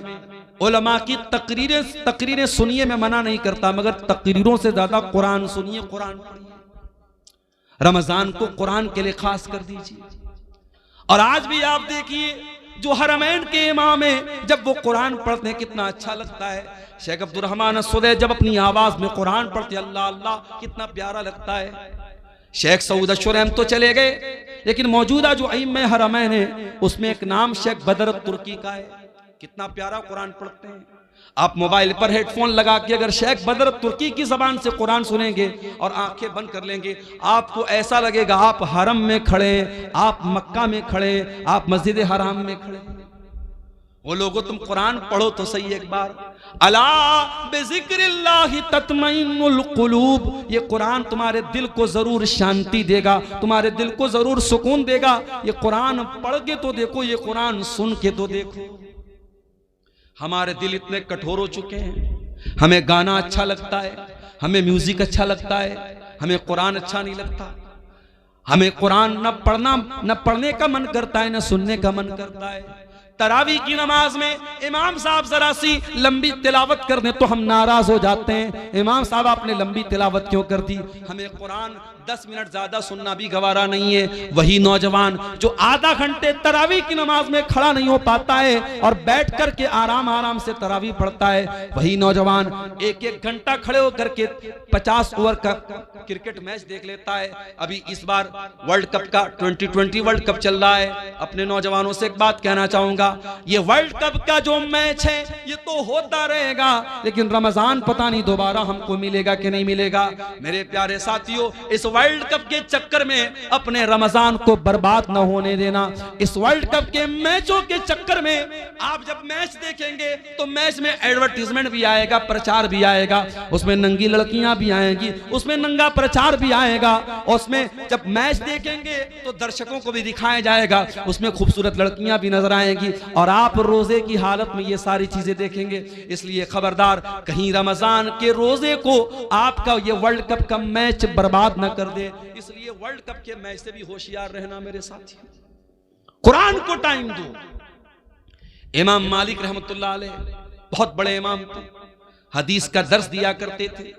उलमा की तकरीरें सुनिए, मैं मना नहीं करता, मगर तकरीरों से ज्यादा कुरान सुनिए, कुरान पढ़िए। रमजान को कुरान के लिए खास कर दीजिए। और आज भी आप देखिए जो हरमैन के इमाम है, जब वो कुरान पढ़ते हैं कितना अच्छा लगता है। शेख अब्दुल रहमान सुदै जब अपनी आवाज में कुरान पढ़ते अल्लाह अल्लाह, कितना प्यारा लगता है। शेख सऊद अशरम तो चले गए, लेकिन मौजूदा जो इमाम हरमैन है उसमें एक नाम शेख बदर तुर्की का है, कितना प्यारा कुरान पढ़ते हैं। आप मोबाइल पर हेडफोन लगा के अगर शेख बदर तुर्की की जबान से कुरान सुनेंगे और आंखें बंद कर लेंगे, आपको ऐसा लगेगा आप हरम में खड़े, आप मक्का में खड़े, आप मस्जिद हराम में खड़े। वो लोगों तुम कुरान पढ़ो तो सही एक बार। अला बिज़िक्रिल्लाहि तत्मइन्नुल कुलूब, ये कुरान तुम्हारे दिल को जरूर शांति देगा, तुम्हारे दिल को जरूर सुकून देगा। ये कुरान पढ़ के तो देखो, ये कुरान सुन के तो देखो। हमारे दिल इतने कठोर हो चुके हैं, हमें गाना अच्छा लगता है, हमें म्यूजिक अच्छा लगता है, हमें कुरान अच्छा नहीं लगता। हमें कुरान न पढ़ने का मन करता है, न सुनने का मन करता है। तरावी की नमाज में इमाम साहब जरा सी लंबी तिलावत कर दें तो हम नाराज हो जाते हैं, इमाम साहब आपने लंबी तिलावत क्यों कर दी? हमें कुरान 10 मिनट ज्यादा सुनना भी गवारा नहीं है। वही नौजवान जो आधा घंटे तरावी की नमाज में खड़ा नहीं हो पाता है और बैठ करके आराम आराम से तरावी पढ़ता है, वही नौजवान एक एक घंटा खड़े होकर के 50 ओवर का क्रिकेट मैच देख लेता है। अभी इस बार वर्ल्ड कप का 2020 वर्ल्ड कप चल रहा है। अपने नौजवानों से एक बात कहना चाहूंगा, ये वर्ल्ड कप का जो मैच है ये तो होता रहेगा, लेकिन रमजान पता नहीं दोबारा हमको मिलेगा कि नहीं मिलेगा। मेरे प्यारे साथियों, इस वर्ल्ड कप के चक्कर में अपने रमजान को बर्बाद न होने देना। इस वर्ल्ड कप के मैचों के चक्कर में आप जब मैच देखेंगे तो मैच में एडवर्टीजमेंट भी आएगा, प्रचार भी आएगा, उसमें नंगी लड़कियां भी आएंगी, उसमें नंगा प्रचार भी आएगा। उसमें जब मैच देखेंगे तो दर्शकों को भी दिखाया जाएगा, उसमें खूबसूरत लड़कियां भी नजर आएंगी और आप रोजे की हालत में ये सारी चीजें देखेंगे। इसलिए खबरदार, कहीं रमजान के रोजे को आपका ये वर्ल्ड कप का मैच बर्बाद न कर दे। इसलिए वर्ल्ड कप के मैच से भी होशियार रहना मेरे साथी। कुरान को टाइम दो। इमाम मालिक रहमतुल्लाह अलैह बहुत बड़े इमाम थे, हदीस का दर्स दिया करते थे।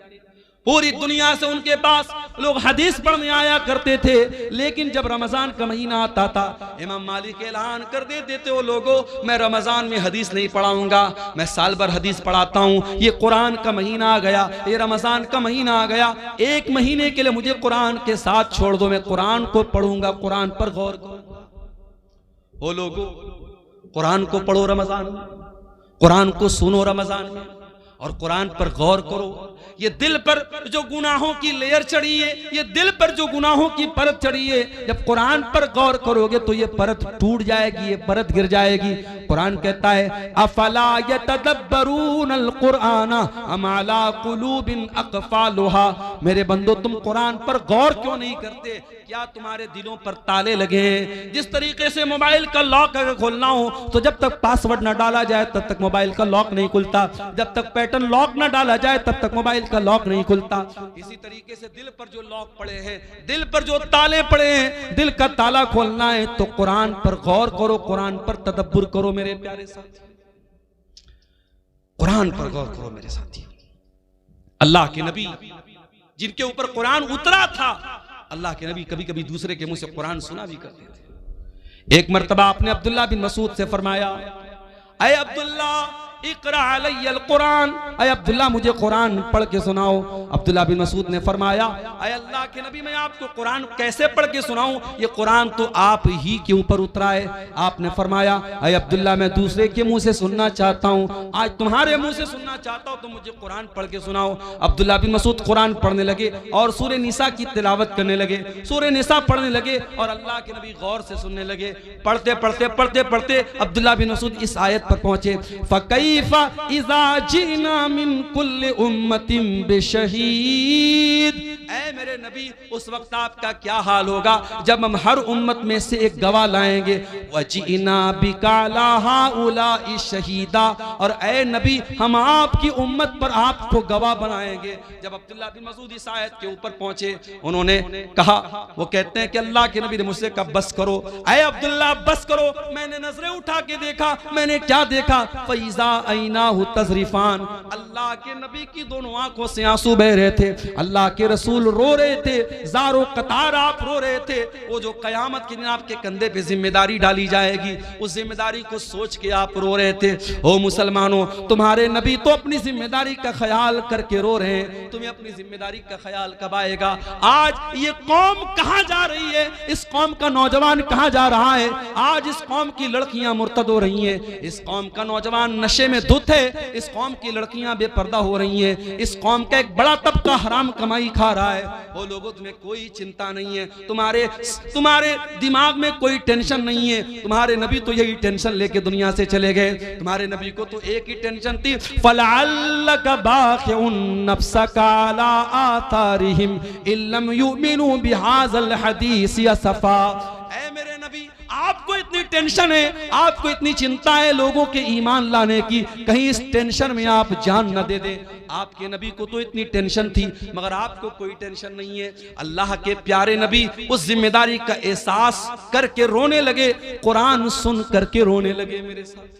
पूरी दुनिया से उनके पास लोग हदीस पढ़ने आया करते थे, लेकिन जब रमजान का महीना आता था इमाम मालिक ऐलान कर देते थे, वो लोगों मैं रमजान में हदीस नहीं पढ़ाऊंगा, मैं साल भर हदीस पढ़ाता हूँ। ये कुरान का महीना आ गया, ये रमजान का महीना आ गया, एक महीने के लिए मुझे कुरान के साथ छोड़ दो, मैं कुरान को पढ़ूंगा, कुरान पर गौर करूंगा। वो लोगों कुरान को पढ़ो रमजान में, कुरान को सुनो रमजान में और कुरान पर गौर करो। ये दिल पर जो गुनाहों की लेयर चढ़ी है, ये दिल पर जो गुनाहों की परत चढ़ी है, जब कुरान पर गौर करोगे तो ये परत टूट जाएगी, ये परत गिर जाएगी। कुरान कहता है अफला यतदब्बरूनल कुरान अम अला कुलूबिन अक़फ़ालुहा, मेरे बंदो तुम कुरान पर गौर क्यों नहीं करते? क्या तुम्हारे दिलों पर ताले लगे हैं? जिस तरीके से मोबाइल का लॉक अगर खोलना हो तो जब तक पासवर्ड न डाला जाए तब तक मोबाइल का लॉक नहीं खुलता, जब तक पैटर्न लॉक न डाला जाए तब तक मोबाइल का लॉक नहीं खुलता। इसी तरीके से दिल पर जो लॉक पड़े हैं, दिल पर जो ताले पड़े हैं, दिल का ताला खोलना है तो कुरान पर गौर करो, कुरान पर तदब्बुर करो मेरे प्यारे साथी, कुरान पर गौर करो मेरे साथी। अल्लाह के नबी जिनके ऊपर कुरान उतरा था, अल्लाह के नबी कभी कभी दूसरे के मुंह से कुरान सुना भी करते थे। एक मर्तबा आपने अब्दुल्ला बिन मसूद से फरमाया, ऐ अब्दुल्ला इक़रा अलैयल कुरान, ऐ अब्दुल्ला मुझे कुरान पढ़ के सुनाओ। अब्दुल्ला बिन मसूद ने फरमाया, ऐ अल्लाह के नबी मैं आपको कुरान कैसे पढ़ के सुनाऊं, ये कुरान तो आप ही के ऊपर उतरा है। आपने फरमाया, ऐ अब्दुल्ला मैं दूसरे के मुंह से सुनना चाहता हूं, आज तुम्हारे मुंह से सुनना चाहता हूं तो मुझे कुरान पढ़ के सुनाओ। अब्दुल्ला बिन मसूद कुरान पढ़ने लगे और सूरह निसा की तिलावत करने लगे, सूरह निसा पढ़ने लगे और अल्लाह के नबी गौर से सुनने लगे। पढ़ते पढ़ते पढ़ते पढ़ते अब्दुल्ला बिन मसूद इस आयत पर पहुंचे, फकैफा इज़ा जीना मिन कुल्लि उम्मतिन बिशहीद, ऐ मेरे नबी उस वक्त आपका क्या हाल होगा जब हम हर उम्मत में से एक गवाह लाएंगे। वजीना बिका अला हाउलाई शहीदा, और ऐ नबी हम आपकी उम्मत पर आपको गवाह बनाएंगे। जब अब्दुल्ला बिन मसूद इस आयत के ऊपर पहुंचे, उन्होंने कहा, वो कहते हैं कि अल्लाह के नबी ने मुझसे कहा बस करो, ऐ अब्दुल्ला बस करो। मैंने नजरें उठा के देखा, मैंने क्या देखा, फैज़ा ऐनाहु तज़रिफान, अल्लाह के नबी की दोनों आंखों से आंसू बह रहे थे, अल्लाह के रसूल रो रहे थे, ज़ारो कतार आप रो रहे थे। वो जो कयामत के दिन आपके कंधे पे जिम्मेदारी डाली जाएगी, उस जिम्मेदारी को सोच के आप रो रहे थे। ओ मुसलमानों, तुम्हारे नबी तो अपनी जिम्मेदारी का ख्याल करके रो रहे हैं, तुम्हें अपनी जिम्मेदारी का ख्याल कब आएगा? आज ये कौम कहां जा रही है, इस कौम का नौजवान कहां जा रहा है? आज इस कौम की लड़कियां मुर्तद हो रही हैं, इस कौम का नौजवान नशे में धुत है, इस कौम की लड़कियां बेपर्दा हो रही हैं, इस कौम का एक बड़ा तबका हराम कमाई खा रहा है। वो लोगों तुम्हें कोई चिंता नहीं है, तुम्हारे दिमाग में कोई टेंशन नहीं है। तुम्हारे नबी तो यही टेंशन लेके दुनिया से चले गए। तुम्हारे नबी को तो एक ही टेंशन थी, फलअल्लक बाखिउन नफ्सका अला आथारिहिम इल्लम युमिनु बिहाज़ल हदीस यसफा। ऐ मेरे नबी आपको इतनी टेंशन है, आपको इतनी चिंता है लोगों के ईमान लाने की, कहीं इस टेंशन में आप जान न दे दें। आपके नबी को तो इतनी टेंशन थी मगर आपको कोई टेंशन नहीं है। अल्लाह के प्यारे नबी उस जिम्मेदारी का एहसास करके रोने लगे, कुरान सुन करके रोने लगे। मेरे साथ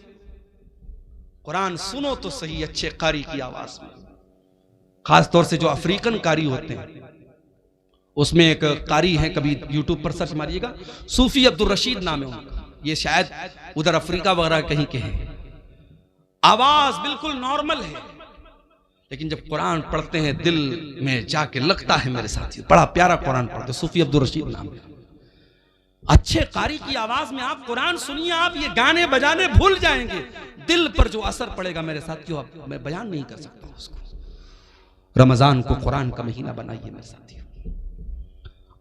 कुरान सुनो तो सही अच्छे कारी की आवाज में, खासतौर से जो अफ्रीकन कारी होते हैं। उसमें एक कारी है, कभी यूट्यूब पर सर्च मारिएगा, सूफी अब्दुल रशीद नाम है उनका, ये शायद उधर अफ्रीका वगैरह कहीं के हैं। आवाज बिल्कुल नॉर्मल है लेकिन जब कुरान पढ़ते हैं दिल में जाके लगता है मेरे साथी, बड़ा प्यारा कुरान पढ़ते। सूफी अब्दुल रशीद नाम है। अच्छे कारी की आवाज में आप कुरान सुनिए, आप ये गाने बजाने भूल जाएंगे। दिल पर जो असर पड़ेगा मेरे साथियों, आप मैं बयान नहीं कर सकता उसको। रमजान को कुरान का महीना बनाइए मेरे साथियों।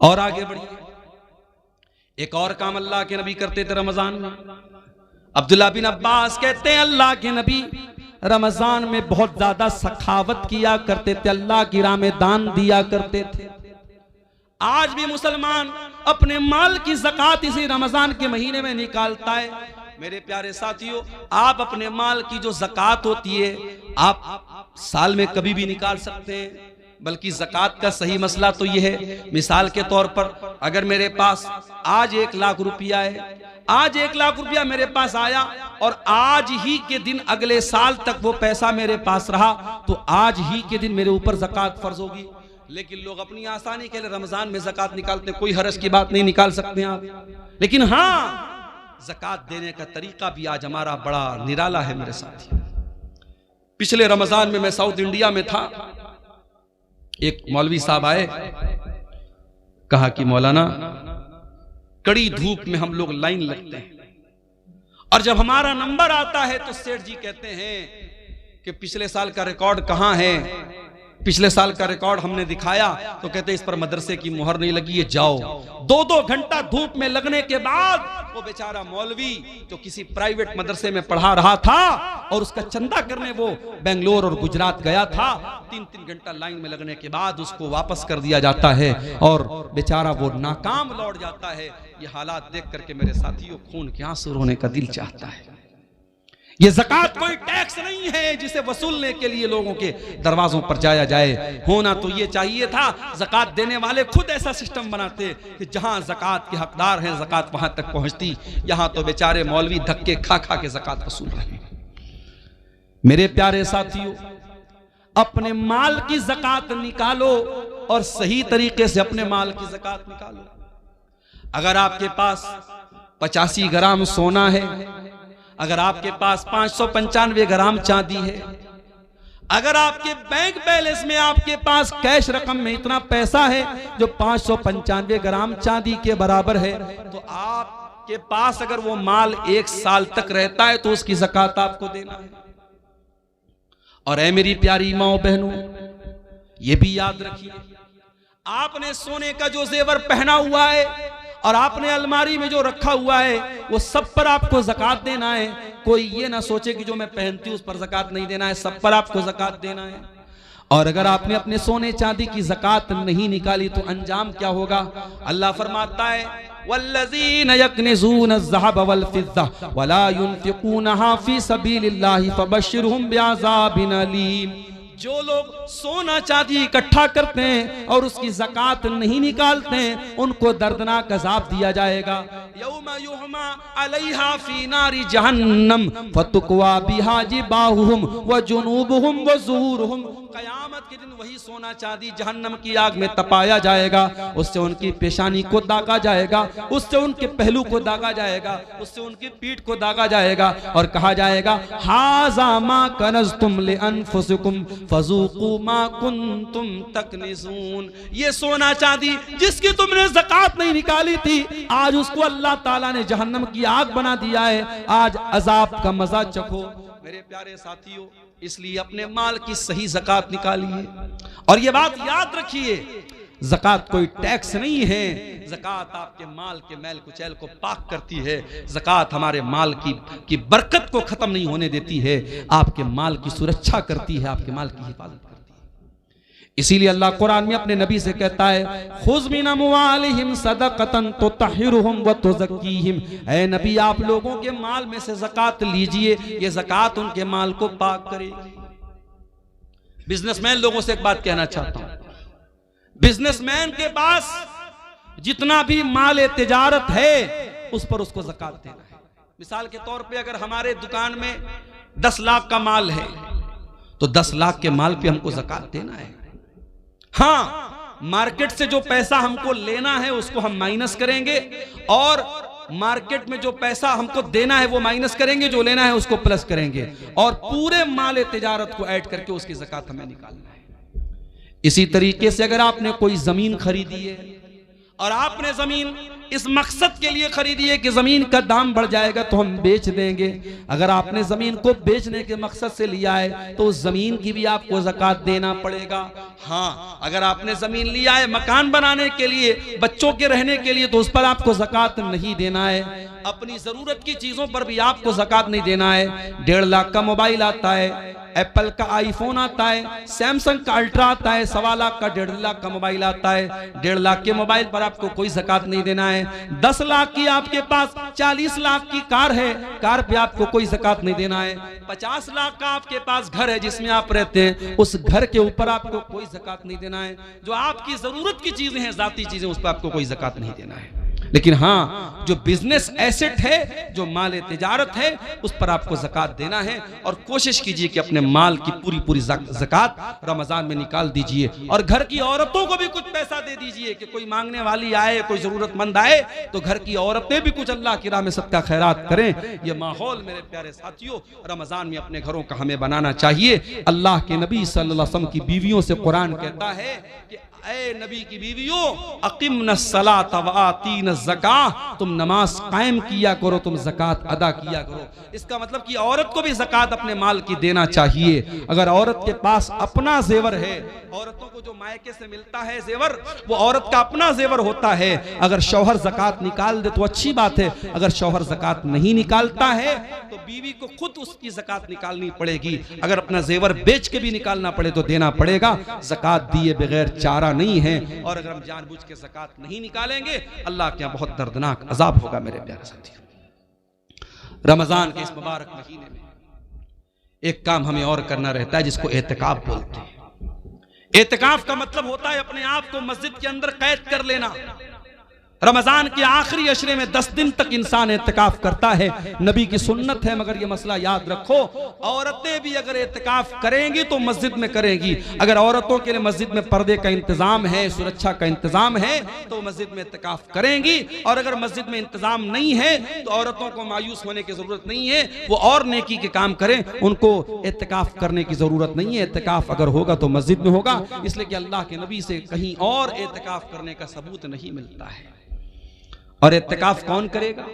और आगे बढ़िए, एक और काम अल्लाह के नबी करते थे रमजान में। अब्दुल्ला बिन अब्बास कहते हैं अल्लाह के नबी रमजान में बहुत ज्यादा सखावत किया करते थे, अल्लाह की राह में दान दिया करते थे। आज भी मुसलमान अपने माल की ज़कात इसी रमजान के महीने में निकालता है। मेरे प्यारे साथियों, आप अपने माल की जो ज़कात होती है आप साल में कभी भी निकाल सकते हैं, बल्कि ज़कात का सही मसला तो यह है, मिसाल के तौर पर अगर मेरे पास आज 1 लाख रुपया है, आज 1 लाख रुपया मेरे पास आया और आज ही के दिन अगले साल तक वो पैसा मेरे पास रहा, तो आज ही के दिन मेरे ऊपर ज़कात फर्ज होगी। लेकिन लोग अपनी आसानी के लिए रमजान में ज़कात निकालते हैं, कोई हरज की बात नहीं, निकाल सकते हैं आप। लेकिन हाँ, ज़कात देने का तरीका भी आज हमारा बड़ा निराला है मेरे साथी। पिछले रमजान में मैं साउथ इंडिया में था, एक मौलवी साहब आए, कहा कि मौलाना कड़ी धूप में हम लोग लाइन लगते हैं और जब हमारा नंबर आता है तो सेठ जी कहते हैं कि पिछले साल का रिकॉर्ड कहां है, पिछले साल का रिकॉर्ड हमने दिखाया तो कहते इस पर मदरसे की मुहर नहीं लगी है, जाओ। 2-2 घंटा धूप में लगने के बाद वो बेचारा मौलवी जो किसी प्राइवेट मदरसे में पढ़ा रहा था और उसका चंदा करने वो बेंगलोर और गुजरात गया था, 3-3 घंटा लाइन में लगने के बाद उसको वापस कर दिया जाता है और बेचारा वो नाकाम लौट जाता है। ये हालात देख करके मेरे साथियों खून के आंसू रोने का दिल चाहता है। ये ज़कात कोई टैक्स नहीं है जिसे वसूलने के लिए लोगों के दरवाजों पर जाया जाए। होना तो ये चाहिए था ज़कात देने वाले खुद ऐसा सिस्टम बनाते कि जहां ज़कात के हकदार हैं ज़कात वहां तक पहुंचती। यहां तो बेचारे मौलवी धक्के खा खा के ज़कात वसूल रहे हैं। मेरे प्यारे साथियों, अपने माल की ज़कात निकालो और सही तरीके से अपने माल की ज़कात निकालो। अगर आपके पास 85 ग्राम सोना है, अगर आपके पास 595 ग्राम चांदी है, अगर आपके बैंक बैलेंस में आपके पास कैश रकम में इतना पैसा है जो 595 ग्राम चांदी के बराबर है, तो आपके पास अगर वो माल 1 साल तक रहता है तो उसकी ज़कात आपको देना है। और ऐ मेरी प्यारी माओ बहनों, ये भी याद रखिए, आपने सोने का जो जेवर पहना हुआ है और आपने अलमारी में जो रखा हुआ है वो सब पर आपको ज़कात देना है। कोई ये ना सोचे कि जो मैं पहनती हूं उस पर ज़कात नहीं देना है, सब पर आपको ज़कात देना है। और अगर आपने अपने सोने चांदी की ज़कात नहीं निकाली तो अंजाम क्या होगा? अल्लाह फरमाता है वल्लज़ीना यक्निज़ूना अज़्ज़हब वल फ़िज़्ज़ा वला युनफ़िक़ूनहा फ़ी सबीलिल्लाहि फ़बश्शिरहुम बिअज़ाबिन अलीम। जो लोग सोना चांदी इकट्ठा करते हैं और उसकी ज़कात नहीं निकालते हैं उनको दर्दनाक अज़ाब दिया जाएगा। यौमा युहमा अलैहा फी नारी जहन्नम फतुक्वा बिहा जिबाहुहुम व जुनूबुहुम व ज़ुहूरुहुम। क़यामत के दिन वही सोना चांदी जहन्नम की आग में तपाया जाएगा, उससे उनकी पेशानी को दागा जाएगा, उससे उनके पहलू को दागा जाएगा, उससे उनकी पीठ को दागा जाएगा और कहा जाएगा हाज़ा मा कनज़्तुम लिअन्फुसिकुम फज़ूक़ू मा कुन्तुम तकनिज़ून। ये सोना चांदी जिसकी तुमने ज़कात नहीं निकाली थी, आज उसको अल्लाह ताला ने जहन्नम की आग बना दिया है, आज अजाब का मजा चखो। मेरे प्यारे साथियों, इसलिए अपने माल की सही ज़कात निकालिए और ये बात याद रखिए, ज़कात कोई टैक्स नहीं है। ज़कात आपके माल के मैल कुचैल को पाक करती है। ज़कात हमारे माल की बरकत को खत्म नहीं होने देती है, आपके माल की सुरक्षा करती है, आपके माल की हिफाजत करती है। इसीलिए अल्लाह कुरान में अपने नबी से कहता है खुज़ मिन अम्वालिहिम सदक़तन तुतहिरुहुम व तुज़क्कीहिम। ऐ नबी, आप लोगों के माल में से ज़कात लीजिए, ये ज़कात उनके माल को पाक करेगी। बिजनेसमैन लोगों से एक बात कहना चाहता हूं, बिजनेसमैन के पास जितना भी माल तिजारत है उस पर उसको ज़कात देना है। मिसाल के तौर पे अगर हमारे दुकान में 10 लाख का माल है तो 10 लाख के माल पे हमको ज़कात देना है। हाँ, मार्केट से जो पैसा हमको लेना है उसको हम माइनस करेंगे और मार्केट में जो पैसा हमको देना है वो माइनस करेंगे, जो लेना है उसको प्लस करेंगे और पूरे माल तिजारत को ऐड करके उसकी ज़कात हमें निकालना है। इसी तरीके से अगर आपने कोई जमीन खरीदी है और आपने जमीन इस मकसद के लिए खरीदी है कि जमीन का दाम बढ़ जाएगा तो हम बेच देंगे, अगर आपने जमीन को बेचने के मकसद से लिया है तो उस जमीन की भी आपको ज़कात देना पड़ेगा। हाँ, अगर आपने जमीन लिया है मकान बनाने के लिए, बच्चों के रहने के लिए, तो उस पर आपको ज़कात नहीं देना है। अपनी जरूरत की चीजों पर भी आपको ज़कात नहीं देना है। 1.5 लाख का मोबाइल आता है, एप्पल का आईफोन आता है, सैमसंग का अल्ट्रा आता है, 1.25 लाख का 1.5 लाख का मोबाइल आता है। 1.5 लाख के मोबाइल पर आपको कोई ज़कात नहीं देना है। 10 लाख की आपके पास 40 लाख की कार है, कार पे आपको कोई ज़कात नहीं देना है। 50 लाख का आपके पास घर है जिसमें आप रहते हैं, उस घर के ऊपर आपको कोई ज़कात नहीं देना है। जो आपकी जरूरत की चीजें हैं, जाती चीजें, उस पर आपको कोई ज़कात नहीं देना है। लेकिन हाँ, जो बिजनेस एसेट है, जो माल तिजारत है, उस पर आपको ज़कात देना है और कोशिश कीजिए कि अपने माल की पूरी ज़कात रमजान में निकाल दीजिए। और घर की औरतों को भी कुछ पैसा दे दीजिए कि कोई मांगने वाली आए, कोई जरूरतमंद आए तो घर की औरतें भी कुछ अल्लाह की राह में सदका खैरात करें। ये माहौल मेरे प्यारे साथियों रमजान में अपने घरों का हमें बनाना चाहिए। अल्लाह के नबी सल्लल्लाहु अलैहि वसल्लम की बीवियों से कुरान कहता है कि ऐ नबी की बीवियों, अकिमना सलात व आतीना ज़कात, तुम नमाज कायम किया करो, तुम ज़कात अदा किया करो। इसका मतलब कि औरत को भी ज़कात अपने माल की देना चाहिए। अगर औरत के पास अपना जेवर है, औरतों को जो मायके से मिलता है जेवर, वो औरत का अपना जेवर होता है। अगर शौहर ज़कात निकाल दे तो अच्छी बात है, अगर शौहर ज़कात नहीं निकालता है तो बीवी को खुद उसकी ज़कात निकालनी पड़ेगी। अगर अपना जेवर बेच के भी निकालना पड़े तो देना पड़ेगा। ज़कात दिए बगैर चारा नहीं है, और अगर हम जानबूझ के ज़कात नहीं निकालेंगे, अल्लाह के यहाँ बहुत दर्दनाक अजाब होगा। मेरे प्यारे साथियों, रमजान के इस मुबारक महीने में एक काम हमें और करना रहता है, जिसको एहतिकाफ बोलते हैं। एहतिकाफ का मतलब होता है अपने आप को मस्जिद के अंदर कैद कर लेना। रमजान के आखिरी अशरे में 10 दिन तक इंसान एहतिकाफ करता है, नबी की सुन्नत है। मगर ये मसला याद रखो, औरतें भी अगर एहतिकाफ करेंगी तो मस्जिद में करेंगी। अगर औरतों के लिए मस्जिद में पर्दे का इंतजाम है, सुरक्षा का इंतजाम है, तो मस्जिद में एहतिकाफ करेंगी। और अगर मस्जिद में इंतजाम नहीं है तो औरतों को मायूस होने की जरूरत नहीं है, वो और नेकी के काम करें, उनको एहतिकाफ करने की जरूरत नहीं है। एहतिकाफ अगर होगा तो मस्जिद में होगा, इसलिए कि अल्लाह के नबी से कहीं और एहतिकाफ करने का सबूत नहीं मिलता है। और इत्तिकाफ कौन करेगा?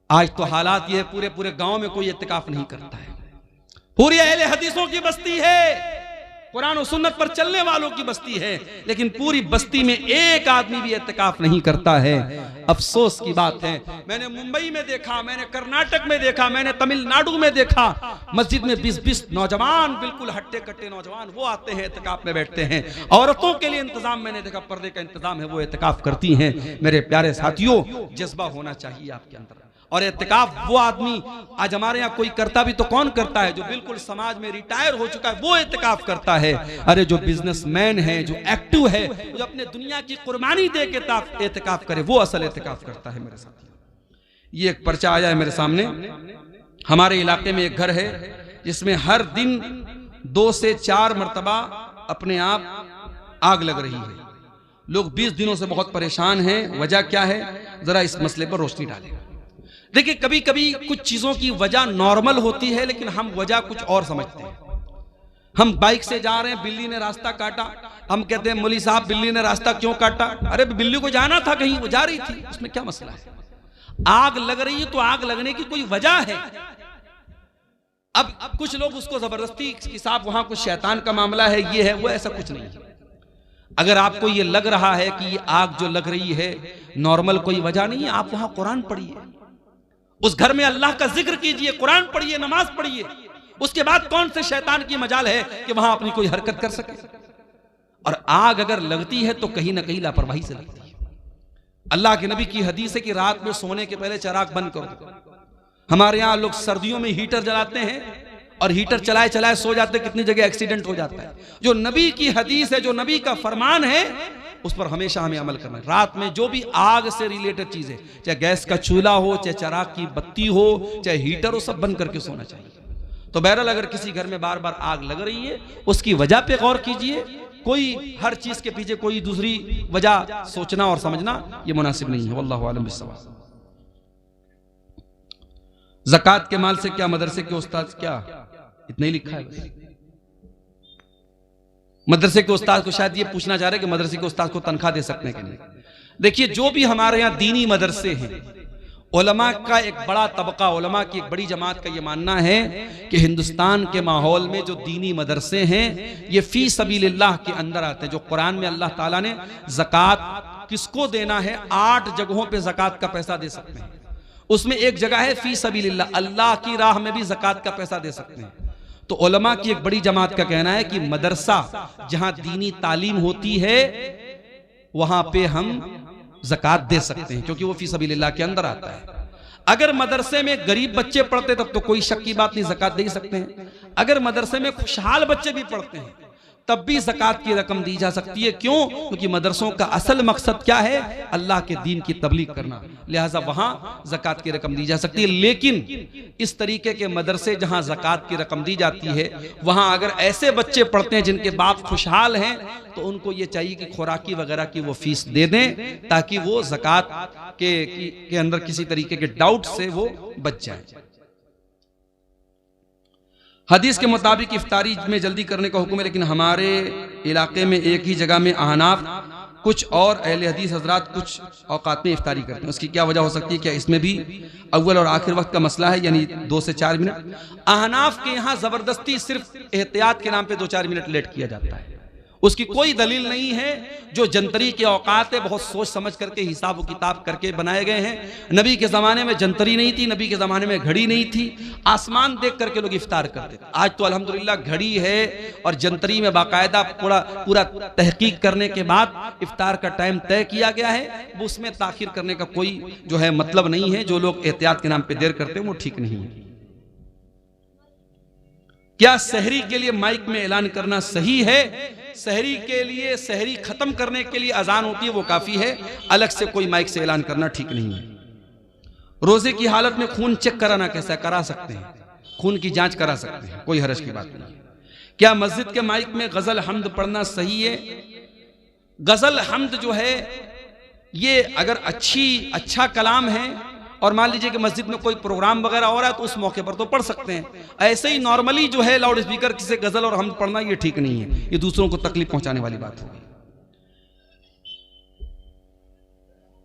आज तो हालात ये पूरे पूरे गांव में कोई इत्तिकाफ नहीं करता है। पूरी अहले हदीसों की बस्ती है, कुरान और सुन्नत पर चलने वालों की बस्ती है, लेकिन पूरी बस्ती में एक आदमी भी इत्तिकाफ नहीं करता है। अफसोस की बात है। मैंने मुंबई में देखा, मैंने कर्नाटक में देखा, मैंने तमिलनाडु में देखा, मस्जिद में 20-20 नौजवान, बिल्कुल हट्टे कट्टे नौजवान, वो आते हैं इत्तिकाफ में बैठते हैं। औरतों के लिए इंतजाम मैंने देखा, पर्दे का इंतजाम है, वो इत्तिकाफ करती हैं। मेरे प्यारे साथियों, जज्बा होना चाहिए आपके अंदर। और इत्तिकाफ वो आदमी, आज हमारे यहाँ कोई करता भी तो कौन करता है? जो बिल्कुल समाज में रिटायर हो चुका है, वो इत्तिकाफ करता है। अरे जो बिजनेसमैन है, जो एक्टिव है, जो अपने दुनिया की कुर्बानी दे के इत्तिकाफ करे, वो असल इत्तिकाफ करता है। मेरे साथ ये एक पर्चा आया है मेरे सामने। हमारे इलाके में एक घर है जिसमें हर दिन 2 से 4 मरतबा अपने आप आग लग रही है। लोग 20 दिनों से बहुत परेशान हैं। वजह क्या है? जरा इस मसले पर रोशनी डालें। देखिए, कभी कभी कुछ चीजों की वजह नॉर्मल होती है, लेकिन हम वजह कुछ और समझते हैं। हम बाइक से जा रहे हैं, बिल्ली ने रास्ता काटा, हम कहते हैं मौलवी साहब बिल्ली ने रास्ता क्यों काटा? अरे बिल्ली को जाना था कहीं, वो जा रही थी, उसमें क्या मसला है? आग लग रही है तो आग लगने की कोई वजह है। अब कुछ लोग उसको जबरदस्ती कि साहब वहां कुछ शैतान का मामला है, ये है वो, ऐसा कुछ नहीं है। अगर आपको ये लग रहा है कि ये आग जो लग रही है नॉर्मल कोई वजह नहीं है, आप वहां कुरान पढ़िए, उस घर में अल्लाह का जिक्र कीजिए, कुरान पढ़िए, नमाज पढ़िए। उसके बाद कौन से शैतान की मजाल है कि वहां अपनी कोई हरकत कर सके? और आग अगर लगती है तो कहीं ना कहीं लापरवाही से लगती है। अल्लाह के नबी की हदीस है कि रात में सोने के पहले चिराग बंद करो। हमारे यहाँ लोग सर्दियों में हीटर जलाते हैं और हीटर चलाए चलाए सो जाते, कितनी जगह एक्सीडेंट हो जाता है। जो नबी की हदीस है, जो नबी का फरमान है, उस पर हमेशा हमें अमल करना है। रात में जो भी आग से रिलेटेड चीजें, चाहे गैस का चूल्हा हो, चाहे चिराग की बत्ती हो, चाहे हीटर हो, सब बंद करके सोना चाहिए। तो बहरहाल अगर किसी घर में बार बार आग लग रही है, उसकी वजह पे गौर कीजिए। कोई हर चीज के पीछे कोई दूसरी वजह सोचना और समझना ये मुनासिब नहीं है। वल्लाहु आलम बिस्सवाब। ज़कात के माल से क्या मदरसे के उस्ताद, क्या इतना ही लिखा है बस। मदरसे के उस्ताद को शायद ये पूछना चाह रहे कि मदरसे के उस्ताद को तनख्वाह दे सकते हैं कि नहीं। देखिए, जो भी हमारे यहाँ दीनी मदरसे हैं, उलमा का एक बड़ा तबका, उलमा की एक बड़ी जमात का ये मानना है कि हिंदुस्तान के माहौल में जो दीनी मदरसे हैं ये फी सबीलिल्लाह के अंदर आते हैं। जो कुरान में अल्लाह ताला ने ज़कात किसको देना है, 8 जगहों पे ज़कात का पैसा दे सकते हैं। उसमें एक जगह है फी सबीलिल्लाह, अल्लाह की राह में भी ज़कात का पैसा दे सकते हैं। तो उलमा की एक बड़ी जमात का कहना है कि मदरसा जहां दीनी तालीम होती है वहां पे हम ज़कात दे सकते हैं, क्योंकि वो फी सबीलिल्लाह के अंदर आता है। अगर मदरसे में गरीब बच्चे पढ़ते तब तो कोई शक की बात नहीं, ज़कात दे सकते हैं। अगर मदरसे में खुशहाल बच्चे भी पढ़ते हैं तब भी ज़कात की रकम दी जा सकती है। क्यों? क्योंकि मदरसों का असल मकसद क्या है? अल्लाह के दीन की तबलीग करना, लिहाजा वहां ज़कात की रकम दी जा सकती है। लेकिन इस तरीके के मदरसे जहां ज़कात की रकम दी जाती है, वहां अगर ऐसे बच्चे पढ़ते हैं जिनके बाप खुशहाल हैं, तो उनको ये चाहिए कि खुराकी वगैरह की वो फीस दे दें, ताकि वो ज़कात के अंदर किसी तरीके के डाउट से वो बच जाए। हदीस के मुताबिक इफ्तारी में जल्दी करने का हुक्म है, लेकिन हमारे इलाके में एक ही जगह में अहनाफ कुछ और अहले हदीस हजरात कुछ औकात में इफ्तारी करते हैं। उसकी क्या वजह हो सकती है? क्या इसमें भी अव्वल और आखिर वक्त का मसला है, यानी 2 से 4 मिनट? अहनाफ के यहाँ जबरदस्ती सिर्फ एहतियात के नाम पे 2-4 मिनट लेट किया जाता है। उसकी कोई दलील नहीं है। जो जंतरी के औकात है बहुत सोच समझ करके हिसाब किताब करके बनाए गए हैं। नबी के ज़माने में जंतरी नहीं थी, नबी के ज़माने में घड़ी नहीं थी, आसमान देख करके लोग इफ्तार करते थे। आज तो अल्हम्दुलिल्लाह घड़ी है और जंतरी में बाकायदा पूरा तहकीक करने के बाद इफ्तार का टाइम तय किया गया है। वो उसमें ताखिर करने का कोई जो है मतलब नहीं है। जो लोग एहतियात के नाम पर देर करते हैं वो ठीक नहीं है। क्या सहरी के लिए माइक में ऐलान करना सही है? सहरी के लिए, सहरी खत्म करने के लिए अजान होती है, वो काफी है। अलग से कोई माइक से ऐलान करना ठीक नहीं है। रोजे की हालत में खून चेक कराना कैसा? करा सकते हैं, खून की जांच करा सकते हैं, कोई हरज की बात नहीं। क्या मस्जिद के माइक में गजल हमद पढ़ना सही है? गजल हमद जो है ये अगर अच्छा कलाम है और मान लीजिए कि मस्जिद में कोई प्रोग्राम वगैरह हो रहा है तो उस मौके पर तो पढ़ सकते हैं। ऐसे ही नॉर्मली जो है लाउड स्पीकर से गजल और हमद पढ़ना ये ठीक नहीं है, ये दूसरों को तकलीफ पहुंचाने वाली बात होगी।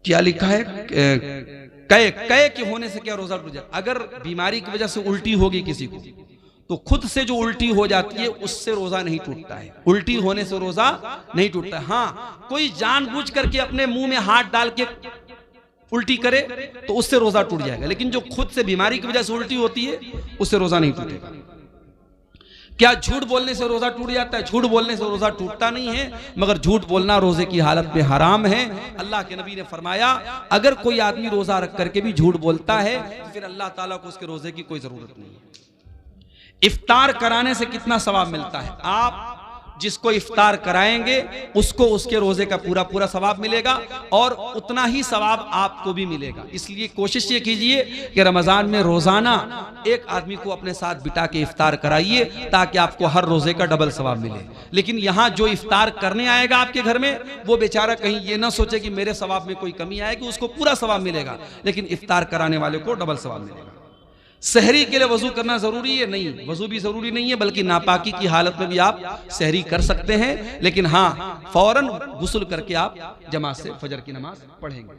क्या लिखा है? कै के होने से क्या रोजा टूट जाए? अगर बीमारी की वजह से उल्टी होगी किसी को तो खुद से जो उल्टी हो जाती है उससे रोजा नहीं टूटता है। उल्टी होने से रोजा नहीं टूटता है। हाँ, कोई जानबूझ करके अपने मुंह में हाथ डाल के उल्टी करे तो उससे रोजा टूट जाएगा, लेकिन जो खुद से बीमारी की वजह से उल्टी होती है उससे रोजा नहीं टूटेगा। क्या झूठ बोलने से रोजा टूट जाता है? झूठ बोलने से रोजा टूटता नहीं है, मगर झूठ बोलना रोजे की हालत में हराम है। अल्लाह के नबी ने फरमाया अगर कोई आदमी रोजा रख करके भी झूठ बोलता है तो फिर अल्लाह ताला को उसके रोजे की कोई जरूरत नहीं है। इफ्तार कराने से कितना सवाब मिलता है? आप जिसको इफ्तार कराएंगे उसको उसके रोजे का पूरा सवाब मिलेगा और उतना ही सवाब आपको भी मिलेगा। इसलिए कोशिश ये कीजिए कि रमजान में रोजाना एक आदमी को अपने साथ बिठा के इफ्तार कराइए ताकि आपको हर रोजे का डबल सवाब मिले। लेकिन यहाँ जो इफ्तार करने आएगा आपके घर में वो बेचारा कहीं ये ना सोचे कि मेरे सवाब में कोई कमी आएगी, उसको पूरा सवाब मिलेगा, लेकिन इफ्तार कराने वाले को डबल सवाब मिलेगा। सहरी के लिए वजू करना जरूरी है? नहीं, वजू भी जरूरी नहीं है, बल्कि नापाकी की हालत में भी आप सहरी कर सकते हैं। लेकिन हाँ, फौरन गुस्ल करके आप जमात से फजर की नमाज पढ़ेंगे।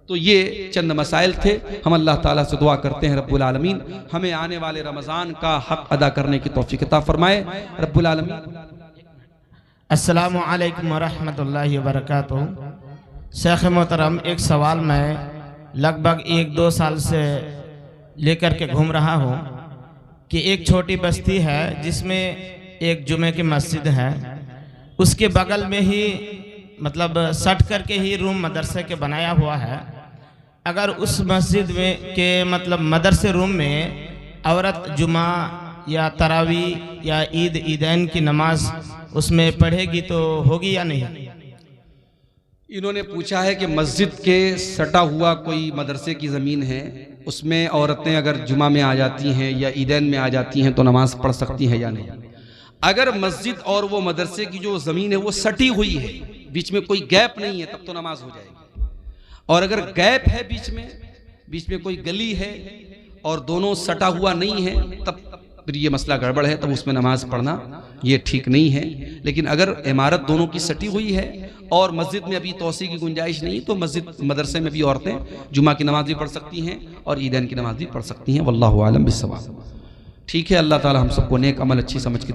तो ये चंद मसाइल थे। हम अल्लाह ताला से दुआ करते हैं रब्बुल आलमीन हमें आने वाले रमजान का हक अदा करने की तौफीक अता फरमाए। रब्बुल आलमीन। अस्सलामु अलैकुम वरहमतुल्लाहि वबरकातुहू। शेख मोहतरम, एक सवाल मैं लगभग 1-2 साल से लेकर के घूम रहा हूँ कि एक छोटी बस्ती है जिसमें एक जुमे की मस्जिद है, उसके बगल में ही मतलब सट करके ही रूम मदरसे के बनाया हुआ है। अगर उस मस्जिद में के मतलब मदरसे रूम में औरत जुमा या तरावी या ईदैन की नमाज उसमें पढ़ेगी तो होगी या नहीं? इन्होंने पूछा है कि मस्जिद के सटा हुआ कोई मदरसे की ज़मीन है, उसमें औरतें अगर जुमा में आ जाती हैं या ईदैन में आ जाती हैं तो नमाज पढ़ सकती हैं या नहीं। अगर मस्जिद और वो मदरसे की जो ज़मीन है वो सटी हुई है, बीच में कोई गैप नहीं है, तब तो नमाज हो जाएगी। और अगर गैप है बीच में कोई गली है और दोनों सटा हुआ नहीं है, तब फिर ये मसला गड़बड़ है, तब उसमें नमाज पढ़ना ये ठीक नहीं है। लेकिन अगर इमारत दोनों की सटी हुई है और मस्जिद में अभी तौसी की गुंजाइश नहीं, तो मस्जिद मदरसे में भी औरतें जुमा की नमाज भी पढ़ सकती हैं और ईदैन की नमाज भी पढ़ सकती हैं। वल्लाहु आलम बिस्सवाब। ठीक है, अल्लाह ताला हम सबको नेक अमल अच्छी समझ की